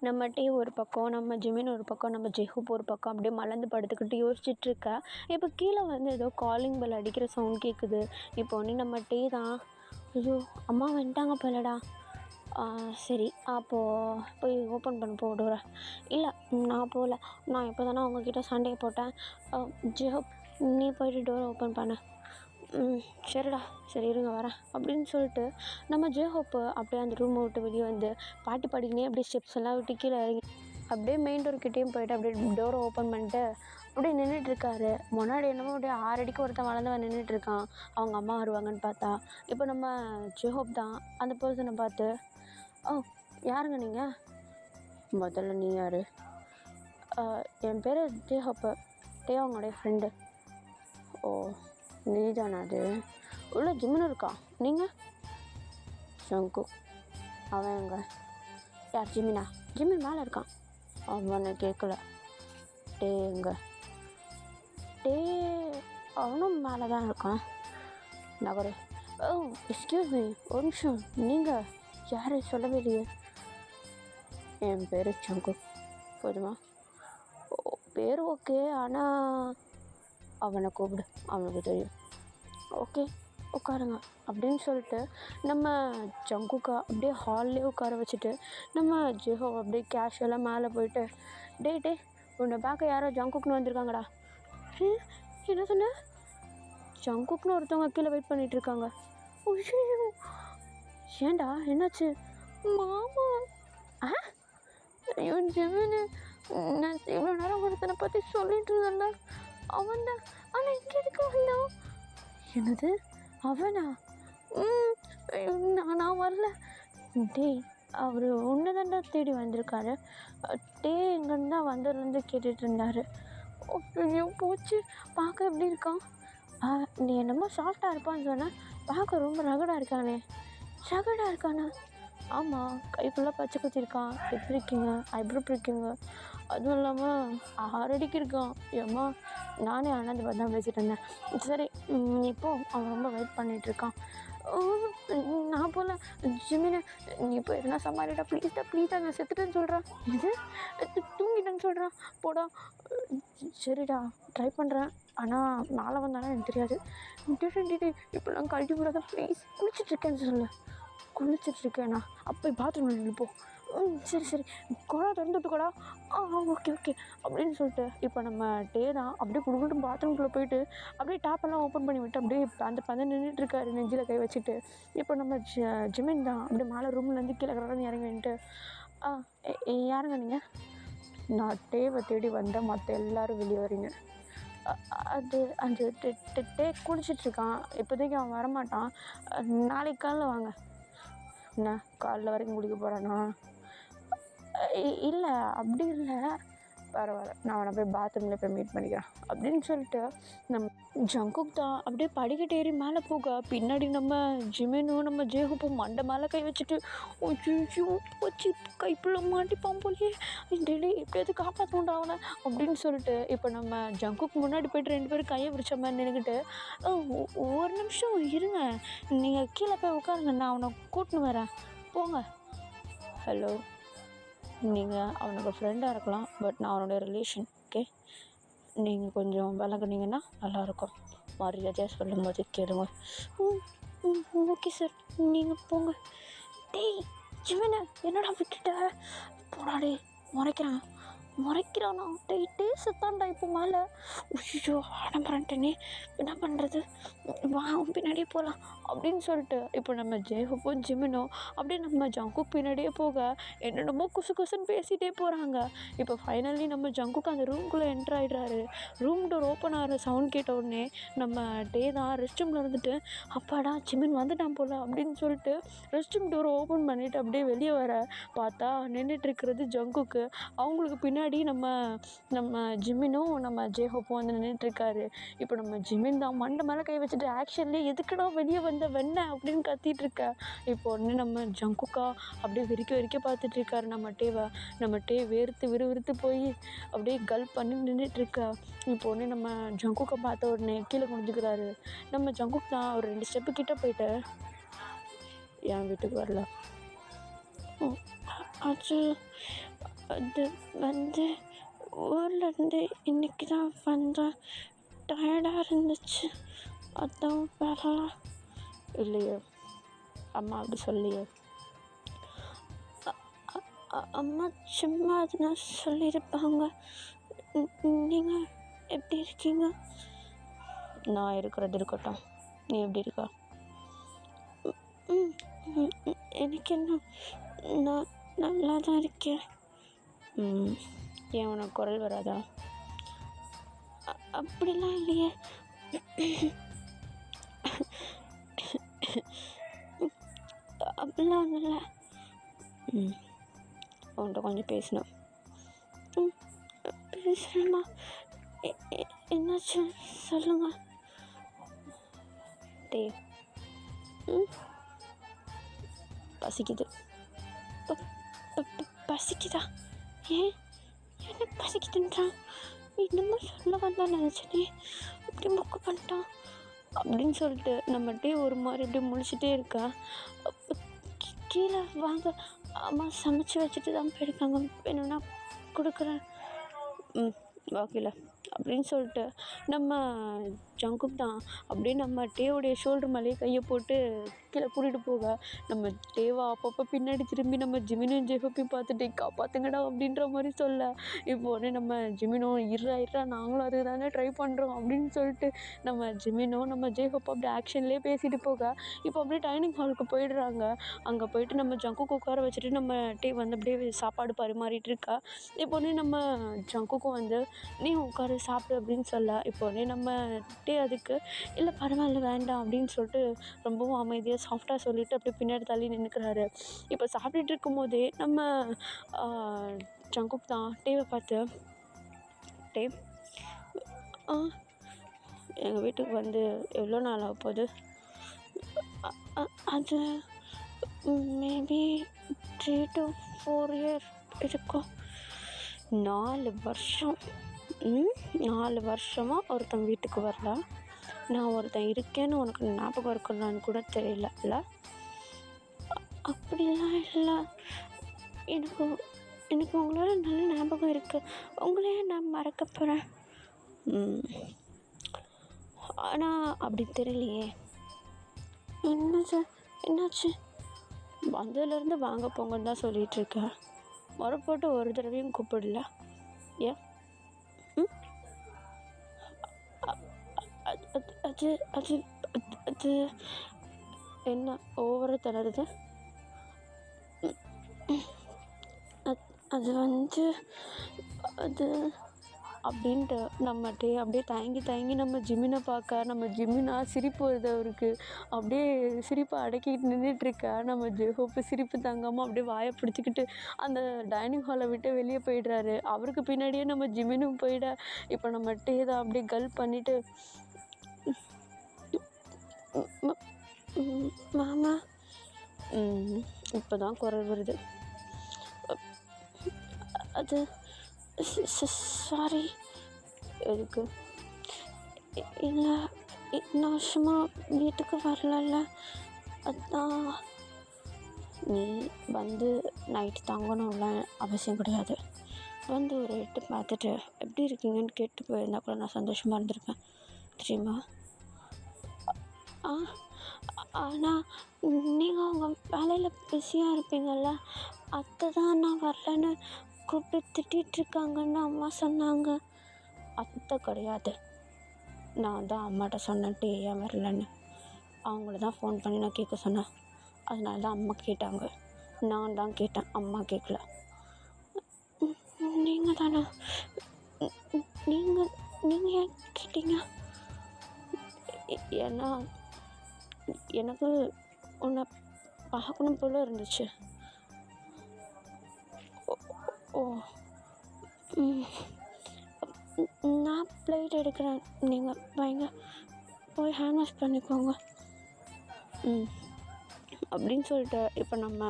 நம்ம டீ ஒரு பக்கம், நம்ம ஜிமின் ஒரு பக்கம், நம்ம ஜெஹூப் ஒரு பக்கம் அப்படியே மலர்ந்து படுத்துக்கிட்டு யோசிச்சுட்ருக்க. இப்போ கீழே வந்து ஏதோ காலிங் பெல் அடிக்கிற சவுண்ட் கேட்குது. இப்போ ஒன்று நம்ம டீ தான், ஐயோ அம்மா வந்துட்டாங்க போலடா. சரி அப்போது போய் ஓப்பன் பண்ண போ டோரை. இல்லை நான் போகல, நான் இப்போ தானே உங்ககிட்ட சண்டையை போட்டேன். ஜெஹோப் நீ போயிட்டு டோரை ஓப்பன் பண்ண. சரிடா, சரி இருங்க வரேன் அப்படின்னு சொல்லிட்டு நம்ம ஜெஹோப்பு அப்படியே அந்த ரூமை விட்டு வெளியே வந்து பாட்டு பாடிக்கினே அப்படியே ஸ்டெப்ஸ் எல்லாம் விட்டு கீழே இறங்கி அப்படியே மெயின் டோர்கிட்டேயும் போயிட்டு அப்படியே டோரை ஓப்பன் பண்ணிட்டு அப்படியே நின்றுட்டுருக்காரு. முன்னாடி என்னமோ அப்படியே 6 அடிக்கு ஒருத்தன் வளர்ந்தவன் நின்றுட்டுருக்கான். அவங்க அம்மா வருவாங்கன்னு பார்த்தா இப்போ நம்ம ஜெஹோப் தான் அந்த பர்சனை பார்த்து, யாருங்க நீங்கள்? முதல்ல நீ யார்? என் பேர் ஜெஹோப்பு, தேவாங்களுடைய ஃப்ரெண்டு. ஓ நீ தானே அது? உள்ள ஜிம்னு இருக்கா. நீங்கள்? சங்கு. அவன் எங்க? யார் ஜிமினா? ஜிமின் மேலே இருக்கான். அவனை கேட்கல. டே எங்க? டே அவனும் மேலே தான் இருக்கான். நகரு. எக்ஸ்கியூஸ் மீ, ஒரு நிமிஷம், நீங்கள் யார் சொல்லவே இல்லையே? என் பேர் சங்கு. போதுமா? பேர் ஓகே, ஆனால் அவனை கூப்பிடு, அவனுக்கு தெரியும். ஓகே உட்காருங்க அப்படின்னு சொல்லிட்டு நம்ம ஜங்குக்கா அப்படியே ஹால்லே உட்கார வச்சுட்டு நம்ம ஜெஹோ அப்படியே கேஷுவலாக மேலே போயிட்டு, டே உன்னை பார்க்க யாரோ ஜங்குக்குன்னு வந்திருக்காங்கடா. என்ன சொன்ன? ஜங்குக்குன்னு ஒருத்தவங்க கீழே வெயிட் பண்ணிகிட்டு இருக்காங்க. ஏண்டா என்னாச்சு? மாமா. ஐயோ ஜெமினு, நான் இவ்வளோ நேரம் ஒருத்தனை பற்றி சொல்லிட்டு இருந்தேன்ல, அவன் தான். ஆனால் இங்கே இருக்க வந்தான். என்னது அவனா? நான் வரல. டேய் அவர் ஒன்று தாண்டா தேடி வந்திருக்காரு. டே எங்கன்னு தான் வந்ததுலேருந்து கேட்டுட்டு இருந்தார். ஐயோ போச்சு, பார்க்க எப்படி இருக்கான்? நீ என்னமோ சாஃப்டாக இருப்பான்னு சொன்னால் பார்க்க ரொம்ப ரகடாக இருக்கானே. ரகடாக இருக்கானா? ஆமாம், கை ஃபுல்லாக பச்சை குத்திருக்கான். எப்படி இருக்கீங்க? ஐப்ரோ இருக்கீங்க. அதுவும் இல்லாமல் 6 அடிக்கு இருக்கான். ஏம்மா நானே ஆனந்த் பார்த்து தான் பேசிகிட்டு இருந்தேன். சரி இப்போ அவன் ரொம்ப வெயிட் பண்ணிகிட்ருக்கான். நான் போல ஜிமினு, நீ இப்போ எதுனா சமாளிடா ப்ளீஸாக நான் செத்துட்டேன்னு சொல்கிறான். இது தூங்கிட்டேன்னு சொல்கிறான். போடா. சரிடா ட்ரை பண்ணுறேன், ஆனால் மேலே வந்தாலும் எனக்கு தெரியாது. இப்போலாம் கழட்டி போடாத ப்ளீஸ். குளிச்சிட்ருக்கேன்னு சொல்லு. குளிச்சிட்ருக்கேண்ணா? அப்போ பாத்ரூம் நினைப்போம். சரி குழா திறந்துட்டுக்கடா. ஓகே அப்படின்னு சொல்லிட்டு இப்போ நம்ம டே தான் அப்படியே குடுக்கிட்டு பாத்ரூம்குள்ளே போயிட்டு அப்படியே டாப்பெல்லாம் ஓப்பன் பண்ணி விட்டு அப்படியே அந்த நின்றுட்டுருக்காரு நெஞ்சில் கை வச்சுட்டு. இப்போ நம்ம ஜிமின் தான் அப்படியே மேலே ரூம்லேருந்து கீழே கடந்து இறங்கிட்டு, யாருங்க நீங்கள்? நான் டேவை தேடி வந்தேன், மற்ற எல்லோரும் வெளியே வரீங்க. அது அந்த டே குளிச்சிட்ருக்கான், இப்போதைக்கு அவன் வரமாட்டான். நாளைக்கு காலைல வாங்க. என்ன காலைல வரைக்கும் குடிக்க போகிறானா? இல்லை அப்படி இல்லை, பரவாயில்ல, நான் அவனை போய் பாத்ரூமில் போய் மீட் பண்ணிக்கிறேன் அப்படின்னு சொல்லிட்டு நம்ம ஜங்குக் தான் அப்படியே படிக்கட்டு ஏறி மேலே போக பின்னாடி நம்ம ஜிமினும் நம்ம ஜேஹுப்பும் மண்டை மேலே கை வச்சுட்டு வச்சு கைப்புள்ள மாட்டிப்பான் போலியே, டெய்லி எப்படியாவது காப்பாற்றணுண்டா அவனை அப்படின்னு சொல்லிட்டு இப்போ நம்ம ஜங்குக் முன்னாடி போய்ட்டு 2 பேரும் கையை பிடிச்ச மாதிரி நின்றுக்கிட்டு, ஒரு நிமிஷம் இருங்க, நீங்கள் கீழே போய் உட்காருங்க, நான் அவனை கூட்டின்னு வரேன், போங்க. ஹலோ, நீங்கள் அவனுக்கு ஃப்ரெண்டாக இருக்கலாம், பட் நான் அவனோட ரிலேஷன். ஓகே, நீங்கள் கொஞ்சம் விலகுனீங்கன்னா நல்லாயிருக்கும். மரியாதையாக சொல்லும் போது கேளுங்க. ஓகே சார், நீங்கள் போங்க. டேய் ஜிமின, என்னடா விட்டுட்ட? போடாடே, முறைக்கிறானா? டே சுத்தான்டா இப்போ மேலே. ஐயோ ஆடம்பரன்ட்டனே, என்ன பண்ணுறது, வா பின்னாடியே போகலாம் அப்படின்னு சொல்லிட்டு இப்போ நம்ம ஜேஹுப்பும் ஜிமினும் அப்படியே நம்ம ஜங்குக் பின்னாடியே போக என்னென்னமோ குசுன்னு பேசிகிட்டே போகிறாங்க. இப்போ ஃபைனலி நம்ம ஜங்குக்கு அந்த ரூம்குள்ளே என்ட்ரு ஆகிடுறாரு. ரூம் டோர் ஓப்பன் ஆகிற சவுண்ட் கேட்ட உடனே நம்ம டே தான் ரெஸ்ட் ரூமில் இருந்துட்டு, அப்பாடா ஜிமின் வந்துட்டான் போல அப்படின்னு சொல்லிட்டு ரெஸ்ட் ரூம் டோரை ஓப்பன் பண்ணிவிட்டு அப்படியே வெளியே வர பார்த்தா நின்றுட்டு இருக்கிறது ஜங்குக்கு. அவங்களுக்கு பின்னாடி நம்ம ஜிமினும் நம்ம ஜேஹோப்பும் வந்து நின்றுட்டுருக்காரு. இப்போ நம்ம ஜிமின் தான் மண்டை மேலே கை வச்சுட்டு ஆக்ஷன்லேயே எதுக்குடா வெளியே வந்த வெண்ண அப்படின்னு கத்திட்டுருக்கா. இப்போ உடனே நம்ம ஜங்குக்கா அப்படியே வெறிக்க பார்த்துட்ருக்காரு நம்ம டேவை. நம்ம டே விறுவிறுத்து போய் அப்படியே கல் பண்ணி நின்றுட்டுருக்கா. இப்போ உடனே நம்ம ஜங்குக்கை பார்த்த உடனே கீழே குனிஞ்சுக்கிறாரு. நம்ம ஜங்குக் தான் ஒரு 2 ஸ்டெப்பு கிட்டே போயிட்டு, என் வீட்டுக்கு வரல, அது வந்து ஊர்லேருந்து இன்றைக்கி தான் வந்தேன், டயர்டாக இருந்துச்சு, அதான் வரலாம். இல்லையே, அம்மா அப்படி சொல்லியே. அம்மா சும்மா அதுனா சொல்லியிருப்பாங்க. நீங்கள் எப்படி இருக்கீங்க? நான் இருக்கிறது இருக்கட்டும், நீ எப்படி இருக்கா? ம் ம், எனக்கு என்ன, நான் நல்லா தான் இருக்கேன். ஏன் உனக்கு குரல் வராதா? அப்படிலாம் இல்லையே. அப்படிலாம் ஒன்றும் இல்லை. உன்கிட்ட கொஞ்சம் பேசணும். பேசுகிறேம்மா. என்னாச்சு சொல்லுங்க. டே பசிக்குது. பசிக்குதா? ஏன் என்ன பசிக்குதுன்றான்? இன்னமும் சொல்ல வந்தான் நினச்சனே, அப்படி மொக்க பண்ணிட்டான் அப்படின்னு சொல்லிட்டு நம்மகிட்டே ஒரு மாதிரி இப்படி முழிச்சிட்டே இருக்கா. கீழே வாங்க, அம்மா சமைச்சு வச்சுட்டு தான் போயிருக்காங்க, வேணும்னா கொடுக்குறேன். வாக்கில அப்படின்னு சொல்லிட்டு நம்ம ஜங்குப் தான் அப்படியே நம்ம டேவோடைய ஷோல்டர் மேலேயே கையை போட்டு கீழே கூட்டிகிட்டு போக, நம்ம டேவா அப்பப்போ பின்னாடி திரும்பி நம்ம ஜிமினும் ஜெஹோப்பையும் பார்த்துட்டு காப்பாற்றுங்கடா அப்படின்ற மாதிரி சொல்ல, இப்போ உடனே நம்ம ஜிமினும் இருறா நாங்களும் அதுக்கு தானே ட்ரை பண்ணுறோம் அப்படின்னு சொல்லிட்டு நம்ம ஜிமினும் நம்ம ஜெஹோப்போ அப்படி ஆக்ஷன்லேயே பேசிட்டு போக, இப்போ அப்படியே டைனிங் ஹாலுக்கு போயிடுறாங்க. அங்கே போயிட்டு நம்ம ஜங்குக்கு உட்கார வச்சுட்டு நம்ம டே வந்து அப்படியே சாப்பாடு பரிமாறிட்டு இருக்கா. இப்போ உடனே நம்ம ஜங்குக்கும் வந்து நீ உட்காரு சாப்பிடு அப்படின்னு சொல்ல, இப்போ உடனே நம்ம டே அதுக்கு இல்லை பரவாயில்ல வேண்டாம் அப்படின்னு சொல்லிட்டு ரொம்பவும் அமைதியாக சாஃப்டாக சொல்லிவிட்டு அப்படியே பின்னாடி தள்ளி நின்றுக்கிறாரு. இப்போ சாப்பிட்டுட்டு இருக்கும் போதே நம்ம ஜங்குக் தான் டேவை பார்த்து, டே எங்கள் வீட்டுக்கு வந்து எவ்வளோ நாள் ஆக போகுது? அது மேபி 3 to 4 years இருக்கும். 4 வருஷம் 4 வருஷமாக ஒருத்தன் வீட்டுக்கு வரல. நான் ஒருத்தன் இருக்கேன்னு உனக்கு ஞாபகம் இருக்கலான்னு கூட தெரியல. அப்படிலாம் இல்லை. எனக்கு எனக்கு உங்களோட நல்ல ஞாபகம் இருக்குது. உங்களையே நான் மறக்க போகிறேன். ஆனால் அப்படி தெரியலையே. என்னாச்சு? வந்ததுலேருந்து வாங்க போங்கன்னு தான் சொல்லிகிட்ருக்கேன். முறைப்போட்டு ஒரு தடவையும் கூப்பிடல. ஏன்? அது அது அது என்ன ஓவராக தளருது? அது வந்து அது அப்படின்ட்டு நம்மகிட்டே அப்படியே தயங்கி நம்ம ஜிமினை பார்க்க, நம்ம ஜிமினா சிரிப்பு வருது அவருக்கு. அப்படியே சிரிப்பை அடக்கிக்கிட்டு நின்றுட்டுருக்கா. நம்ம ஜெஹோப்பு சிரிப்பு தாங்காமல் அப்படியே வாயை பிடிச்சிக்கிட்டு அந்த டைனிங் ஹாலை விட்டு வெளியே போயிடுறாரு. அவருக்கு பின்னாடியே நம்ம ஜிமினும் போயிட, இப்போ நம்ம டே தான் அப்படியே கல் பண்ணிவிட்டு, மாமா இப்போ தான் குரல் வருது. அது சாரி. எதுக்கு? இல்லை, இன்னும் வருஷமாக வீட்டுக்கு வரல. அதான். நீ வந்து நைட்டு தங்கணும்ல அவசியம் கிடையாது. வந்து ஒரு எட்டு பார்த்துட்டு எப்படி இருக்கீங்கன்னு கேட்டு போயிருந்தா கூட நான் சந்தோஷமாக இருந்திருப்பேன் தெரியுமா? ஆனால் நீங்கள் உங்கள் வேலையில் பிஸியாக இருப்பீங்கள்ல, அத்தை தான் நான் வரலன்னு கூப்பிட்டு திட்டிகிட்ருக்காங்கன்னு அம்மா சொன்னாங்க. அத்தை கிடையாது, நான் தான் அம்மாட்ட சொன்னேன்ட்டு ஏன் வரலன்னு. அவங்கள தான் ஃபோன் பண்ணி நான் கேட்க சொன்னேன். அதனால தான் அம்மா கேட்டாங்க. நான் தான் கேட்டேன், அம்மா கேட்கல. நீங்கள் தானே? நீங்கள் ஏன் கேட்டீங்க? ஏன்னா எனக்கு உன்னை பார்க்கணும் போல இருந்துச்சு. ஓ, நான் பிளேட் எடுக்கிறேன், நீங்கள் வைங்க, போய் ஹேண்ட் வாஷ் பண்ணிக்கோங்க அப்படின்னு சொல்லிட்டு இப்போ நம்ம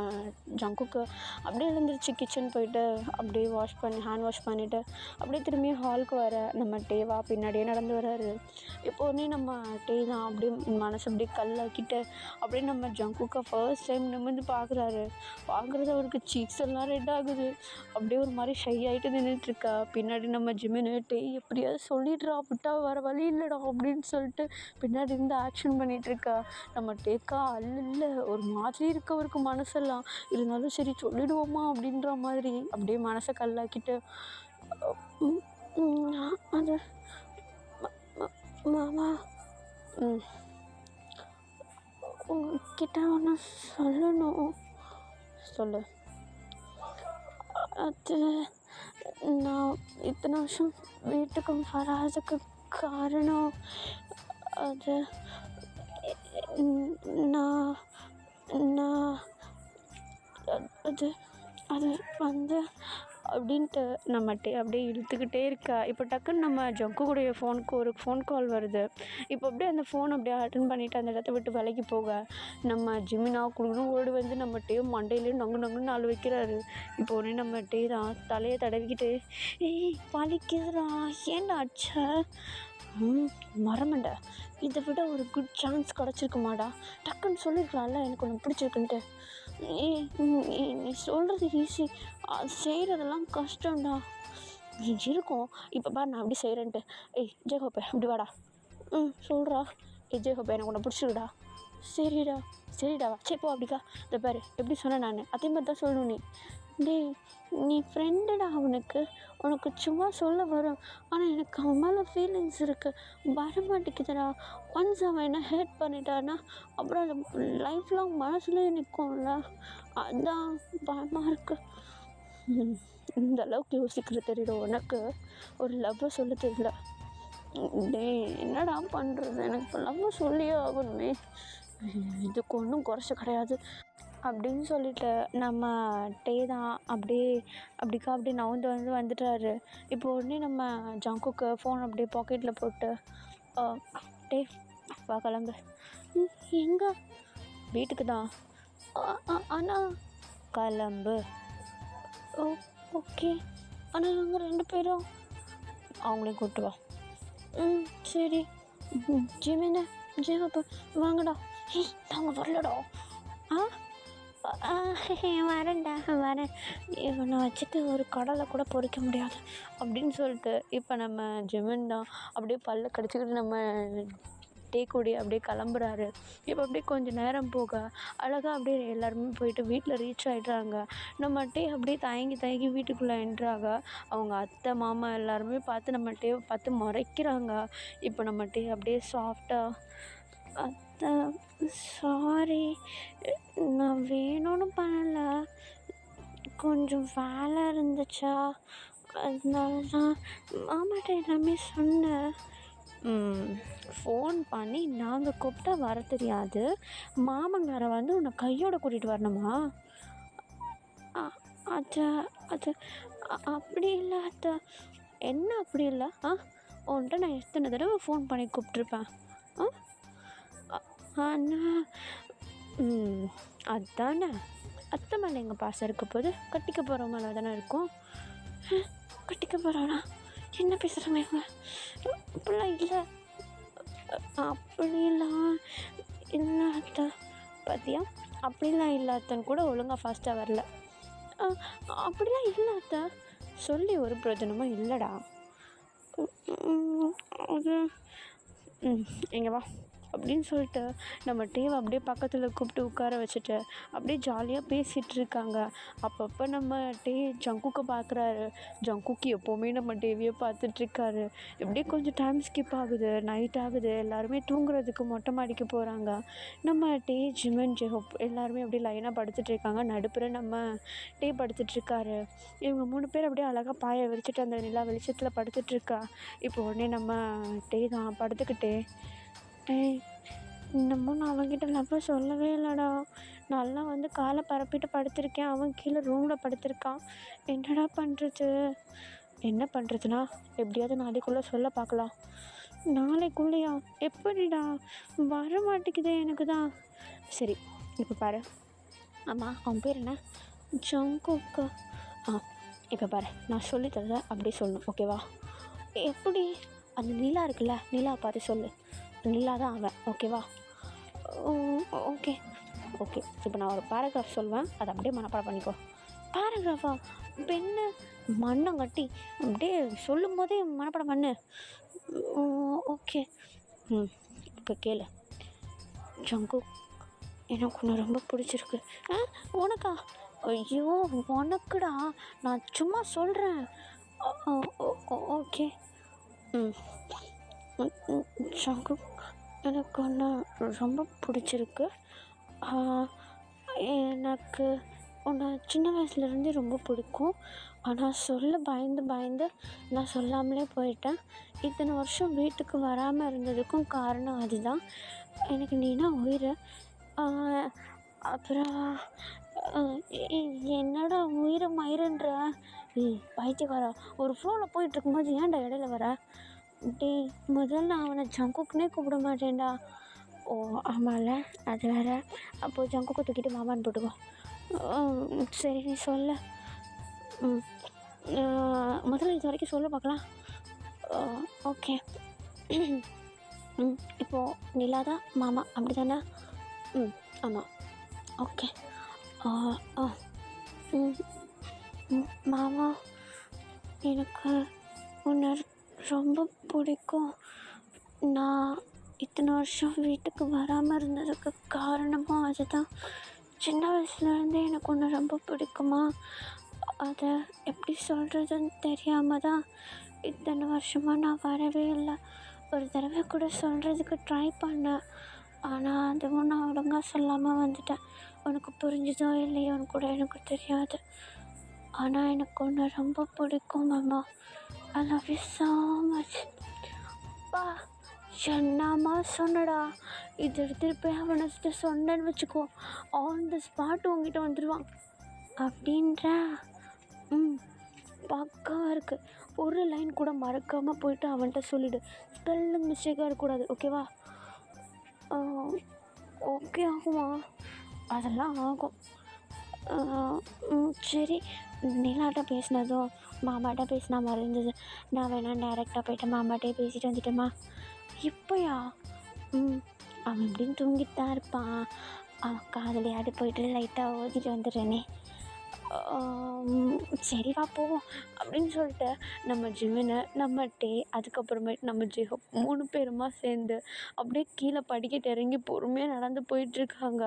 ஜங்குக்கு அப்படியே எழுந்திரிச்சு கிச்சன் போயிட்டு அப்படியே ஹேண்ட் வாஷ் பண்ணிவிட்டு அப்படியே திரும்பி ஹாலுக்கு வர நம்ம டேவா பின்னாடியே நடந்து வர்றாரு. இப்போ உடனே நம்ம டே தான் அப்படியே மனசு அப்படியே கல்லாக்கிட்டு அப்படியே நம்ம ஜங்குக்கை ஃபர்ஸ்ட் டைம் நிமிர்ந்து பார்க்குறது அவருக்கு சீக்ஸ் எல்லாம் ரெட் ஆகுது. அப்படியே ஒரு மாதிரி ஷை ஆகிட்டு நின்றுட்டுருக்கா. பின்னாடி நம்ம ஜிமினு டே எப்படியாவது சொல்லிடுறா, விட்டா வர வழி இல்லைடா அப்படின்னு சொல்லிட்டு பின்னாடி இருந்து ஆக்ஷன் பண்ணிகிட்ருக்கா. நம்ம டேக்கா அல்ல ஒரு மாதிரி இருக்கவருக்கு மனசெல்லாம். இருந்தாலும் சரி சொல்லிடுவோமா அப்படின்ற மாதிரி அப்படியே மனசை கல்லாக்கிட்டு ம், அது மாமா ம் உங்ககிட்ட ஒன்று சொல்லணும். சொல்லு. அது நான் இத்தனை வருஷம் வீட்டுக்கு வராததுக்கு காரணம் அது நான் நான் அது அது வந்து அப்படின்ட்டு நம்மகிட்ட அப்படியே இழுத்துக்கிட்டே இருக்கா. இப்போ டக்குன்னு நம்ம ஜங்குடைய ஃபோனுக்கு ஒரு ஃபோன் கால் வருது. இப்போ அப்படியே அந்த ஃபோன் அப்படியே அட்டன் பண்ணிவிட்டு அந்த இடத்த விட்டு விலைக்கு போக நம்ம ஜிமினா குடுக்குன்னு ஓடி வந்து நம்மகிட்டயே மண்டையிலேயே நொங்கு நொங்குன்னு நாள் வைக்கிறாரு. இப்போ உடனே நம்மகிட்டே தான் தலையை தடவிக்கிட்டு ஏய் வலிக்குதுடா ஏன்டா அடிச்ச மறமண்ட இதை விட ஒரு குட் சான்ஸ் கிடச்சிருக்குமாடா டக்குன்னு சொல்லியிருக்கலாம்ல எனக்கு ஒன்று பிடிச்சிருக்குன்ட்டு. நீ சொல்கிறது ஈஸி அது செய்கிறதெல்லாம் கஷ்டம்டா. நீ இருக்கும் இப்போ பாரு நான் அப்படி செய்கிறேன்ட்டு. ஏய் ஜெயகோப்பே இப்படி வாடா. சொல்கிறா. ஏய் ஜெயகோப்பே எனக்கு ஒன்று பிடிச்சிருக்குடா. சரிடா சரிடா வச்சேப்போ அப்படிக்கா. இதை பாரு எப்படி சொன்னேன் நான் அதே மாதிரி தான் சொல்லணும் நீ. டேய் நீ ஃப்ரெண்டுடா அவனுக்கு உனக்கு சும்மா சொல்ல வரும். ஆனால் எனக்கு அவன் மேலே ஃபீலிங்ஸ் இருக்குது வர மாட்டேங்குதுடா. ஒன்ஸ் அவன் என்ன ஹேட் பண்ணிட்டான்னா அப்புறம் அது லைஃப் லாங் மனசுலேயே நிற்கும்ல. அதான் பயமாக இருக்குது. இந்த அளவுக்கு யோசிக்கிற தெரியும் உனக்கு ஒரு லவ்வை சொல்ல தெரியல. டேய் என்னடா பண்ணுறது எனக்கு இப்போ லவ்வை சொல்லியே ஆகணுமே. இதுக்கு ஒன்றும் குறைச்ச கிடையாது அப்படின்னு சொல்லிட்டு நம்ம டே தான் அப்படிக்கா அப்படியே நவுந்து வந்துட்டாரு. இப்போ உடனே நம்ம ஜங்குக்கு ஃபோன் அப்படியே பாக்கெட்டில் போட்டு டே வா கிளம்பு. எங்கே? வீட்டுக்கு தான். ஆனால் கிளம்பு. ஓகே ஆனால் நாங்கள் 2 பேரும் அவங்களையும் கூப்பிட்டு வா. சரி. ஜிமின ஜெயகப்பா வாங்கடா. நாங்கள் வரலடா. வரேன்டா வரேன். இவனை வச்சுட்டு ஒரு கடலை கூட பொறிக்க முடியாது அப்படின்னு சொல்லிட்டு இப்போ நம்ம ஜெமின் தான் அப்படியே பல்ல கடிச்சிக்கிட்டு நம்ம டீ கூடி அப்படியே கிளம்புறாரு. இப்போ அப்படியே கொஞ்சம் நேரம் போக அழகாக அப்படியே எல்லாருமே போயிட்டு வீட்டில் ரீச் ஆகிடுறாங்க. நம்ம டீ அப்படியே தயங்கி வீட்டுக்குள்ளே என்ட்ராக அவங்க அத்தை மாமா எல்லாருமே பார்த்து நம்ம டீ பார்த்து முறைக்கிறாங்க. இப்போ நம்ம டீ அப்படியே சாஃப்டாக அத்தை சாரி நான் வேணும்னு பண்ணலை கொஞ்சம் வேலை இருந்துச்சா அதனால தான் மாமாட்ட எல்லாமே சொன்னேன். ஃபோன் பண்ணி நாங்கள் கூப்பிட்டா வர தெரியாது மாமங்காரை வந்து உன்னை கையோடு கூட்டிகிட்டு வரணுமா? அது அது அப்படி இல்லை அத்தை. என்ன அப்படி இல்லை? உன்கிட்ட நான் எத்தனை தடவை ஃபோன் பண்ணி கூப்பிட்ருப்பேன். ஆனால் அதுதானே அத்தை மேலே எங்கள் பாசம் இருக்க போது கட்டிக்க போகிற மேலே தானே இருக்கும். கட்டிக்க போகிறானா? என்ன பேசுகிறாங்க இவங்க? அப்படிலாம் இல்லை அப்படிலாம் இல்லை அத்தை. பார்த்தியா அப்படிலாம் இல்லை அத்தைன்னு கூட ஒழுங்காக ஃபாஸ்ட்டாக வரல. அப்படிலாம் இல்லை அத்தை சொல்லி ஒரு பிரயோஜனமும் இல்லைடா. அது இங்கே வா அப்படின்னு சொல்லிட்டு நம்ம டேவை அப்படியே பக்கத்தில் கூப்பிட்டு உட்கார வச்சுட்டு அப்படியே ஜாலியாக பேசிகிட்டு இருக்காங்க. அப்பப்போ நம்ம டே ஜங்குக்கு பார்க்குறாரு. ஜங்குக்கு எப்போவுமே நம்ம டேவியை பார்த்துட்ருக்காரு. இப்படியே கொஞ்சம் டைம் ஸ்கிப் ஆகுது. நைட் ஆகுது. எல்லாருமே தூங்குறதுக்கு மொட்டை மாடிக்கு போகிறாங்க. நம்ம டே ஜிமன் ஜெஹோப் எல்லாருமே அப்படியே லைனாக படுத்துட்ருக்காங்க. நடுப்புற நம்ம டே படுத்துட்ருக்காரு. இவங்க 3 பேர் அப்படியே அழகாக பாயை விரிச்சிட்டு அந்த நிலா வெளிச்சத்தில் படுத்துட்ருக்கா. இப்போ உடனே நம்ம டே தான் படுத்துக்கிட்டே டேய் இன்னமும் நான் அவன்கிட்ட லவ்வை சொல்லவே இல்லைடா. நல்லா வந்து காலை பரப்பிட்டு படுத்திருக்கேன். அவன் கீழே ரூமில் படுத்திருக்கான். என்னடா பண்ணுறது? என்ன பண்ணுறதுனா எப்படியாவது நாளைக்குள்ளே சொல்ல பார்க்கலாம். நாளைக்குள்ளேயா? எப்படிடா? வர மாட்டேங்குதே எனக்கு தான். சரி இப்போ பாரு. ஆமாம் அவன் பேர் என்ன? ஜங்குக்கா. இப்போ பாரு நான் சொல்லித்தரத அப்படியே சொல்லணும் ஓகேவா? எப்படி? அந்த நிலா இருக்குல்ல நிலா பார்த்து சொல்லு. நிலா தான் அவன் ஓகேவா? ஓகே இப்போ நான் ஒரு பேராகிராஃப் சொல்வேன் அதை அப்படியே மனப்பாடம் பண்ணிக்கோ. பேராகிராஃபா? பெண்ணு மண்ணம் கட்டி அப்படியே சொல்லும் போதே மனப்பாடம் பண்ணு. ஓகே இப்போ கேளு. ஜங்கு எனக்கு உன்னை ரொம்ப பிடிச்சிருக்கு. ஆ உனக்கா? ஐயோ உனக்குடா, நான் சும்மா சொல்கிறேன். ஓகே. ம் ம், ம், சங்குக், எனக்கு ஒன்று ரொம்ப பிடிச்சிருக்கு. ஆ, எனக்கு உன்னை சின்ன வயசுலேருந்தே ரொம்ப பிடிக்கும். ஆனால் சொல்ல பயந்து பயந்து நான் சொல்லாமலே போயிட்டேன். இத்தனை வருஷம் வீட்டுக்கு வராமல் இருந்ததுக்கும் காரணம் அதுதான். எனக்கு நீனா உயிர். அப்புறம் என்னடா உயிரை மயிருன்ற? பைத்தியக்காரா, ஒரு ஃப்ளோவில் போயிட்டுருக்கும்போது ஏன்டா இடையில வர? டேய், முதல்ல அவனை ஜங்குக்குனே கூப்பிட மாட்டேன்டா. ஓ ஆமாம்ல, அது வேற. அப்போது ஜங்குக்கு தூக்கிட்டு மாமான்னு போட்டுக்கோ. சரி நீ சொல்ல. ம் முதல்ல இது வரைக்கும் சொல்ல பார்க்கலாம். ஓகே. இப்போது நிலா தான் மாமா, அப்படி தானே? ஆமாம். ஓகே. மாமா, எனக்கு உன்னை ரொம்ப பிடிக்கும். நான் இத்தனை வருஷம் வீட்டுக்கு வராமல் இருந்ததுக்கு காரணமும் அதுதான். சின்ன வயசுலேருந்தே எனக்கு உன்னை ரொம்ப பிடிக்குமா, அதை எப்படி சொல்கிறதுன்னு தெரியாமல் தான் இத்தனை வருஷமாக நான் வரவே இல்லை. ஒரு தடவை கூட சொல்கிறதுக்கு ட்ரை பண்ணேன், ஆனால் அதுவும் நான் ஒழுங்காக சொல்லாமல் வந்துட்டேன். உனக்கு புரிஞ்சுதோ இல்லையோன்னு கூட எனக்கு தெரியாது. ஆனால் எனக்கு உன்னை ரொம்ப பிடிக்கும் மாமா. I love you so much. பா, என்னம்மா சொன்னடா? இது எடுத்துகிட்டு போய் அவனை சொன்னேன்னு வச்சுக்கோ, ஆன் த ஸ்பாட் உங்ககிட்ட வந்துடுவான் அப்படின்ற. பக்காவாக இருக்குது. ஒரு லைன் கூட மறக்காமல் போயிட்டு அவன்கிட்ட சொல்லிவிடு. ஸ்பெல்லிங் மிஸ்டேக்காக இருக்கக்கூடாது, ஓகேவா? ஓகே ஆகுமா? அதெல்லாம் ஆகும். சரி, நிலாட்ட பேசினதும் மாமாட்ட பேசினா மாதிரி இருந்தது. நான் வேணா டேரெக்டாக போய்ட்டு மாமாட்டே பேசிட்டு வந்துட்டேம்மா. இப்போயா? அவன் எப்படின்னு தூங்கிட்டு தான் இருப்பான். அவன் காதலையாடி போயிட்டு லைட்டாக ஓதிட்டு வந்துடுறேனே. சரி வா போவோம் அப்படின்னு சொல்லிட்டு நம்ம ஜிமினை, நம்ம டே, அதுக்கப்புறமேட்டு நம்ம ஜிஹோ 3 பேருமா சேர்ந்து அப்படியே கீழே படிக்கட்டு இறங்கி பொறுமையாக நடந்து போயிட்டுருக்காங்க.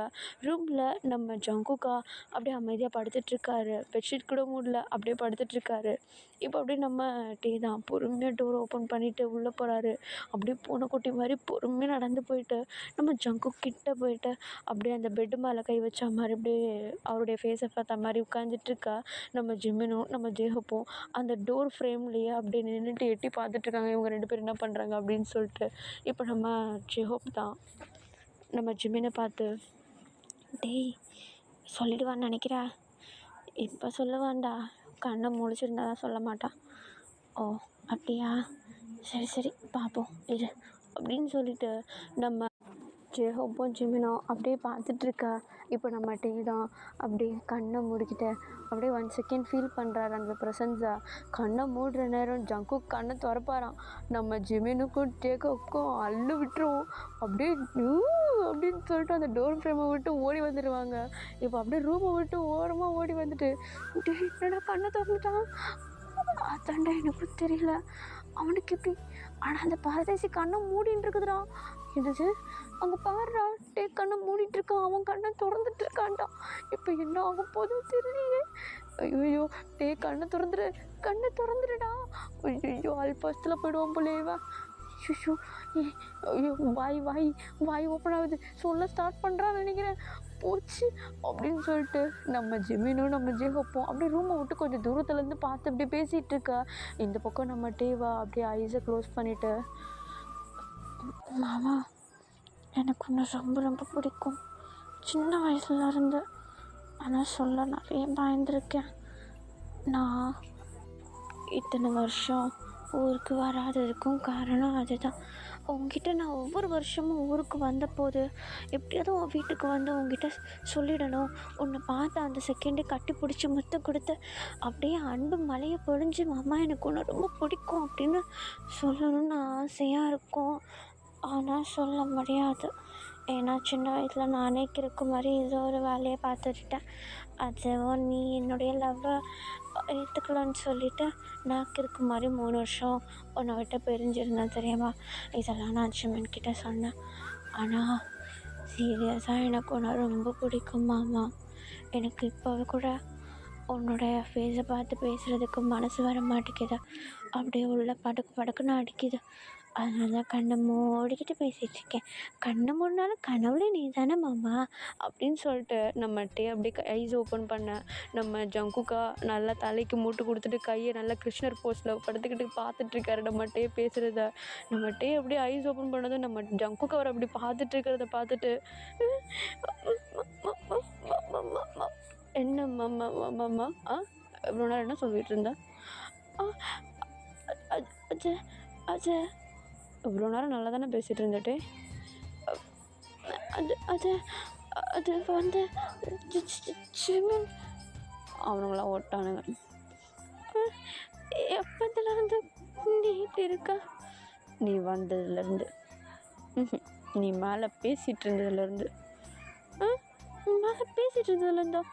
ரூமில் நம்ம ஜங்குக்கா அப்படியே அமைதியாக படுத்துட்ருக்காரு. பெட்ஷீட் கூட மூடல, அப்படியே படுத்துட்ருக்காரு. இப்போ அப்படியே நம்ம டே தான் பொறுமையாக டோர் ஓப்பன் பண்ணிவிட்டு உள்ளே போகிறாரு. அப்படியே பூனைக்குட்டி மாதிரி பொறுமையாக நடந்து போயிட்டு நம்ம ஜங்குக் கிட்ட போயிட்டு அப்படியே அந்த பெட்டு மேலே கை வச்ச மாதிரி அப்படியே அவருடைய ஃபேஸை பார்த்த மாதிரி உட்காந்துட்ருக்கா. நம்ம ஜிமினும் நம்ம ஜேஹப்பும் அந்த டோர் ஃப்ரேம்லேயே அப்படியே நின்றுட்டு எட்டி பார்த்துட்ருக்காங்க, இவங்க 2 பேரும் என்ன பண்ணுறாங்க அப்படின்னு சொல்லிட்டு. இப்போ நம்ம ஜேஹப் தான் நம்ம ஜிமினை பார்த்து, டேய் சொல்லிடுவான்னு நினைக்கிறேன். இப்போ சொல்லுவான்டா, கண்ணை முழிச்சிருந்தா தான் சொல்ல மாட்டான். ஓ அப்படியா? சரி சரி பார்ப்போம் இரு அப்படின்னு சொல்லிட்டு நம்ம ஜேஹப்பும் ஜிமினும் அப்படியே பார்த்துட்ருக்கா. இப்போ நம்ம டே தான் அப்படியே கண்ணை மூடிக்கிட்டு அப்படியே 1 செகண்ட் ஃபீல் பண்ணுறாரு அந்த ப்ரெசன்ஸை. கண்ணை மூடுற நேரம் ஜங்குக் கண்ணை திறப்பாராம். நம்ம ஜிமினுக்கும் டேக்குக்கும் அள்ளு விட்டுருவோம். அப்படியே அப்படின்னு சொல்லிட்டு அந்த டோர் ஃப்ரேமை விட்டு ஓடி வந்துடுவாங்க. இப்போ அப்படியே ரூமை விட்டு ஓரமாக ஓடி வந்துட்டு, டே என்னடா கண்ணை திறந்துட்டான்? அதாண்டா எனக்கும் தெரியல அவனுக்கு எப்படி. ஆனால் அந்த பரதேசி கண்ணை மூடின்னு இருக்குதுடா. என்னது அங்கே பாருடா, டே கண்ணை மூடிட்டு இருக்கான், அவன் கண்ணை திறந்துட்டு இருக்கான்டா. இப்போ என்ன ஆக போதும் தெரியலையே. ஐயோ டே கண்ணை திறந்துடுடா. ஐயோ அல்பாஸ்தில் போயிடுவான் போலேவா. ஐயோ ஐயோ வாய் ஓப்பன் ஆகுது, சொல்ல ஸ்டார்ட் பண்ணுறான்னு நினைக்கிறேன். போச்சு அப்படின்னு சொல்லிட்டு நம்ம ஜிமினும் நம்ம ஜேஹப்பும் அப்படியே ரூமை விட்டு கொஞ்சம் தூரத்துலேருந்து பார்த்து அப்படியே பேசிகிட்டு இருக்கா. இந்த பக்கம் நம்ம டேவா அப்படியே ஐஸை க்ளோஸ் பண்ணிவிட்டு, மாமா எனக்கு ஒன்று ரொம்ப ரொம்ப பிடிக்கும் சின்ன வயசுலேருந்து. ஆனால் சொல்ல நிறைய பயந்துருக்கேன். நான் இத்தனை வருஷம் ஊருக்கு வராததுக்கும் காரணம் அதுதான். உங்ககிட்ட நான் ஒவ்வொரு வருஷமும் ஊருக்கு வந்தபோது எப்படியாவது உன் வீட்டுக்கு வந்து உங்ககிட்ட சொல்லிடணும், உன்னை பார்த்து அந்த செகண்டே கட்டி பிடிச்சி முத்தம் கொடுத்து அப்படியே அன்பு மலையை பொழிஞ்சு, மாமா எனக்கு ஒன்று ரொம்ப பிடிக்கும் அப்படின்னு சொல்லணும்னு ஆசையாக இருக்கும். ஆனால் சொல்ல முடியாது. ஏன்னா சின்ன வயசில் நானே கிறுக்கு மாதிரி ஏதோ ஒரு வேலையை பார்த்துக்கிட்டேன். அதுவும் நீ என்னுடைய லவ்வை ஏற்றுக்கலான்னு சொல்லிவிட்டு நான் கிறுக்கு மாதிரி 3 வருஷம் உன்னை விட்டு பிரிஞ்சிருந்தேன் தெரியுமா. இதெல்லாம் நான் ஜிமின் கிட்ட சொன்னேன். ஆனால் சீரியஸாக எனக்கு உன்னை ரொம்ப பிடிக்கும் மாமா. எனக்கு இப்போ கூட உன்னோட ஃபேஸை பார்த்து பேசுகிறதுக்கு மனசு வர மாட்டேங்குது. அப்படியே உள்ள படுக்கு படுக்குன்னு அடிக்குது. அதனால தான் கண்ணை மூடிக்கிட்டு பேசிகிட்ருக்கேன். கண்ணை மூடினாலும் கனவுல நீ தானே மாமா அப்படின்னு சொல்லிட்டு நம்மகிட்டே அப்படியே ஐஸ் ஓப்பன் பண்ண நம்ம ஜங்குக்கா நல்லா தலைக்கு மூட்டு கொடுத்துட்டு கையை நல்லா கிருஷ்ணர் போஸ்டில் படுத்துக்கிட்டு பார்த்துட்ருக்காரு நம்மகிட்டே பேசுகிறத. நம்மகிட்டே அப்படியே ஐஸ் ஓப்பன் பண்ணதும் நம்ம ஜங்குக்கா அவர் அப்படி பார்த்துட்ருக்கிறத பார்த்துட்டு என்ன மாமா மாமா இவ்வளோ நேரம் என்ன சொல்லிகிட்டு இருந்தேன்? அது அது இவ்வளோ நேரம் நல்லா தானே பேசிகிட்டு இருந்துட்டு அது அது அது வந்து ஜிமின் அவனுங்களாம் ஓட்டானுங்க. எப்போதுலேருந்து நீட்டு இருக்கா? நீ வந்ததுலேருந்து, நீ மேலே பேசிகிட்டு இருந்ததுலேருந்து. மேலே பேசிகிட்டு இருந்ததுலேருந்தா?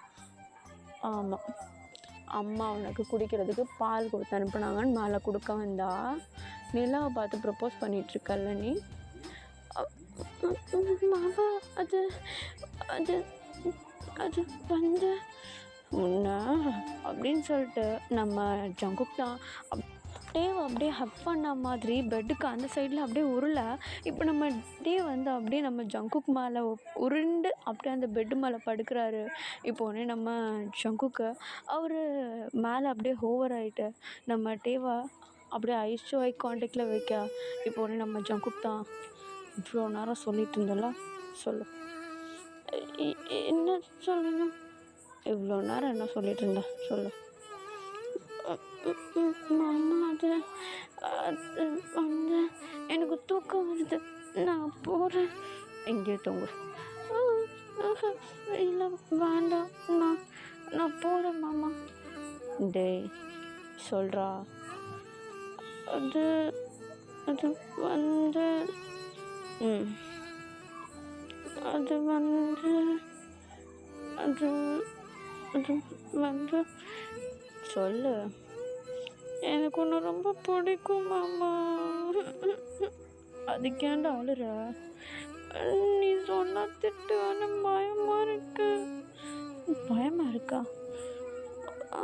ஆமாம், அம்மா உனக்கு குடிக்கிறதுக்கு பால் கொடுத்து அனுப்புனாங்கன்னு மேலே கொடுக்க வந்தா நிலாவை பார்த்து ப்ரப்போஸ் பண்ணிகிட்ருக்கல்ல நீ. மாமா அது அது அது வந்து முன்னா அப்படின்னு சொல்லிட்டு நம்ம ஜங்குக் தான் அப்படியே ஹக் பண்ண மாதிரி பெட்டுக்கு அந்த சைடில் அப்படியே உருள. இப்போ நம்ம வந்து அப்படியே நம்ம ஜங்குக் மேலே உருண்டு அப்படியே அந்த பெட்டு மேலே படுக்கிறாரு. இப்போ உடனே நம்ம ஜங்குக்கு அவர் மேலே அப்படியே ஹோவர் ஆகிட்டு நம்ம டேவை அப்படியே ஐஸ் டு ஐ கான்டாக்டில் வைக்க. இப்போ உடனே நம்ம ஜங்குக் தான் இவ்வளோ நேரம் சொல்லிட்டு இருந்தல சொல்லு, என்ன சொல்லணும்? இவ்வளோ நேரம் என்ன சொல்லிட்டு இருந்த சொல்லு. மாமா அது அது வந்து எனக்கு தூக்கம் வருது, நான் போகிறேன். எங்கேயோ தூங்கு. இல்லை வேண்டாம், நான் போகிறேன் மாமா. டேய் சொல்கிறா. அது அது வந்து அது வந்து அது அது வந்து சொல்லு. எனக்கு ஒன்று ரொம்ப பிடிக்கும் மாமா. அதுக்கேண்டா அழுற? நீ சொன்னா திட்டுவான பயமா இருக்கு. பயமா இருக்கா?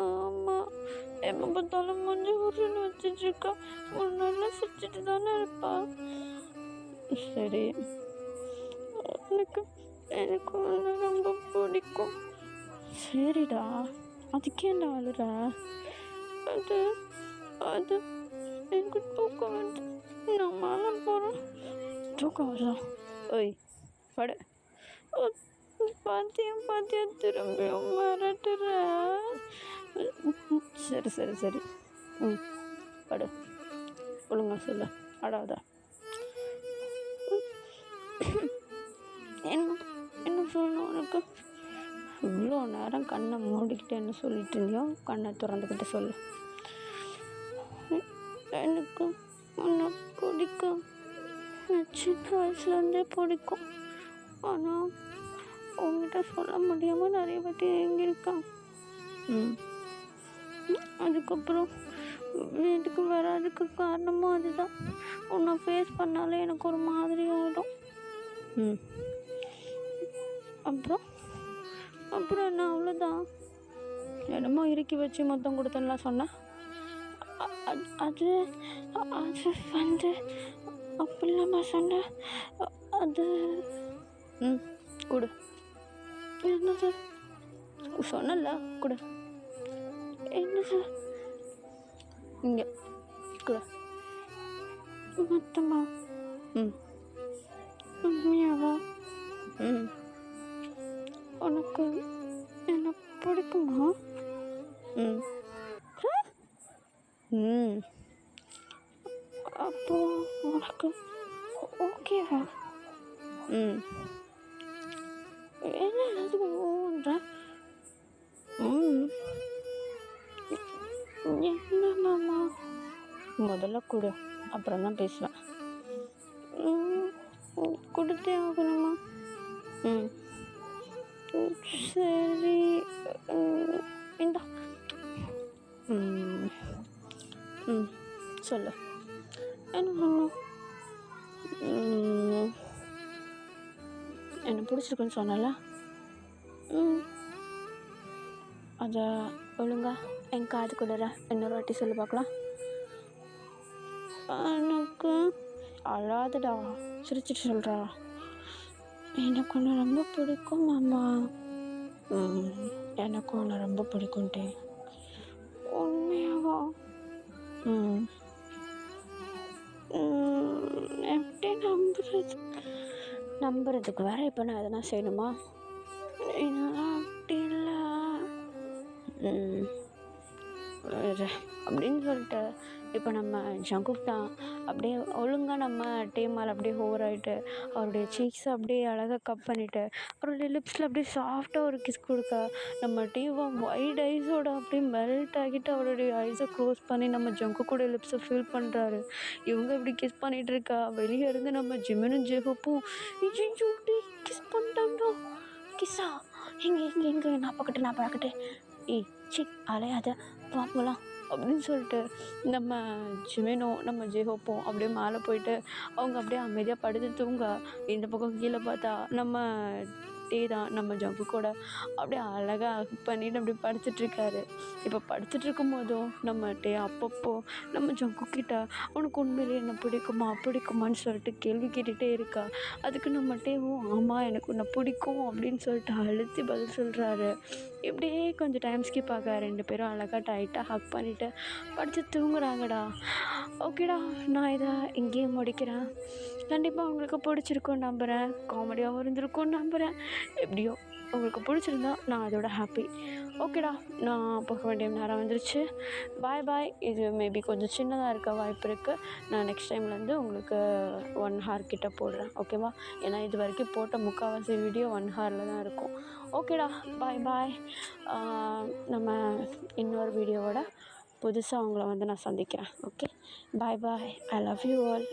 ஆமாம், எப்போ பார்த்தாலும் மஞ்சள் ஊருன்னு வச்சுட்டு இருக்கா. முன்னாடி சிரிச்சிட்டு தானே இருப்பா. சரி, எனக்கு எனக்கு ஒன்று ரொம்ப பிடிக்கும். சரிடா, அதுக்கேண்டா அழுற? அது அது எனக்கு தூக்கம் வந்து நான் மேலே போகிறேன். தூக்கம் வருதா? ஓய் படு. பாத்தியா திரும்பியும் மிரட்டுற. சரி சரி சரி படு, ஒழுங்கா சொல்லு, அடாத. என்ன சொல்லணும் உனக்கு? இவ்வளோ நேரம் கண்ணை மூடிக்கிட்டு என்ன சொல்லிட்டு இருந்தியோ கண்ணை திறந்துக்கிட்டு சொல்லு. எனக்கு உன்னை பிடிக்கும், சின்ன வயசுலேருந்தே பிடிக்கும். ஆனால் உங்ககிட்ட சொல்ல முடியாமல் நிறைய வாட்டி எங்கிருக்கான். அதுக்கப்புறம் வீட்டுக்கு வராதுக்கு காரணமும் அதுதான். உன்னை ஃபேஸ் பண்ணாலே எனக்கு ஒரு மாதிரி ஆகிடும். அப்புறம் என்ன அவ்வளோதான். என்னமோ இறுக்கி வச்சு மொத்தம் கொடுத்தேன்லாம் சொன்னேன். அது அது வந்து அப்படிலாமா சொன்னேன். அது கொடு. என்னது சொன்னல கொடு. என்னது இங்கே கொடு. மொத்தமா? உண்மையாவா? உனக்கு என்ன பிடிக்குமா? அப்போ உனக்கு ஓகேவா? என்ன எல்லாத்துக்கும் ஓன்ற? என்ன மாமா? முதல்ல கொடு, அப்புறம் தான் பேசுவேன். கொடுத்தே ஆகணுமா? சரி இந்தா. சொல்லு, என்ன பண்ணணும்? என்னை பிடிச்சிருக்குன்னு சொன்னல. ம் அதை ஒழுங்கா என் காது கொடுற இன்னொரு வாட்டி சொல்லி பார்க்கலாம். எனக்கு அழாதடா, சிரிச்சிட்டு சொல்கிறா. எனக்கு ஒன்று ரொம்ப பிடிக்கும் மாமா. எனக்கு ஒன்று ரொம்ப பிடிக்கும்ட்டே. உண்மையாவா? ம் எப்படி நம்புறது? நம்புறதுக்கு வேற இப்போ நான் எதனா செய்யணுமா? இதெல்லாம் அப்படி இல்லை. அப்படின்னு சொல்லிட்டு இப்போ நம்ம ஜங்குக் தான் அப்படியே ஒழுங்காக நம்ம டீமால் அப்படியே ஹோவர் ஆகிட்டு அவருடைய சீக்ஸை அப்படியே அழகாக கப் பண்ணிவிட்டு அவருடைய லிப்ஸில் அப்படியே சாஃப்டாக ஒரு கிஸ் கொடுக்க நம்ம டீவை ஒயிட் ஐஸோட அப்படியே மெல்ட் ஆகிட்டு அவருடைய ஐஸை க்ளோஸ் பண்ணி நம்ம ஜங்குக்குடைய லிப்ஸை ஃபீல் பண்ணுறாரு. இவங்க இப்படி கிஸ் பண்ணிகிட்டு இருக்கா. வெளியே இருந்து நம்ம ஜிமினும் ஜேஹப்பும் கிஸ் பண்ணிட்டாங்களோ. கிஸ்ஸா? எங்கே நான் பார்க்கட்டு ஏய் சி அலையாத வா போகலாம் அப்படின்னு சொல்லிட்டு நம்ம ஜிமினும் நம்ம ஜேஹோப்பும் அப்படியே மேலே போயிட்டு அவங்க அப்படியே அமைதியாக படுத்து தூங்க. இந்த பக்கம் கீழே பார்த்தா நம்ம டே தான் நம்ம ஜங்கு கூட அப்படியே அழகாக பண்ணிட்டு அப்படி படுத்துட்ருக்காரு. இப்போ படுத்துட்ருக்கும் போதும் நம்ம டே அப்பப்போ நம்ம ஜங்கு கிட்ட உனக்கு உண்மையிலே என்ன பிடிக்குமான்னு சொல்லிட்டு கேள்வி கேட்டுகிட்டே இருக்கா. அதுக்கு நம்ம டேவும் ஆமாம் எனக்கு உன்னை பிடிக்கும் அப்படின்னு சொல்லிட்டு அழுத்தி பதில் சொல்கிறாரு. இப்படியே கொஞ்சம் டைம் ஸ்கிப் ஆக 2 பேரும் அழகாக டைட்டாக ஹக் பண்ணிவிட்டு படித்து தூங்குறாங்கடா. ஓகேடா, நான் இதை இங்கேயே முடிக்கிறேன். கண்டிப்பாக உங்களுக்கு பிடிச்சிருக்குன்னு நம்புகிறேன். காமெடியாகவும் இருந்திருக்கும்னு நம்புகிறேன். எப்படியோ உங்களுக்கு பிடிச்சிருந்தா நான் அதோட ஹாப்பி. ஓகேடா, நான் போக வேண்டிய நேரம் வந்துருச்சு. பாய் பாய். இது மேபி கொஞ்சம் சின்னதாக இருக்க வாய்ப்பு இருக்குது. நான் நெக்ஸ்ட் டைம்லேருந்து உங்களுக்கு 1 hour கிட்ட போடுறேன். ஓகேவா? ஏன்னா இது வரைக்கும் போட்ட முக்கால்வாசி வீடியோ 1 hourல தான் இருக்கும். ஓகேடா, பாய் பாய். நம்ம இன்னொரு வீடியோவோட புதுசாக உங்களை வந்து நான் சந்திக்கிறேன். Okay, bye bye. I love you all.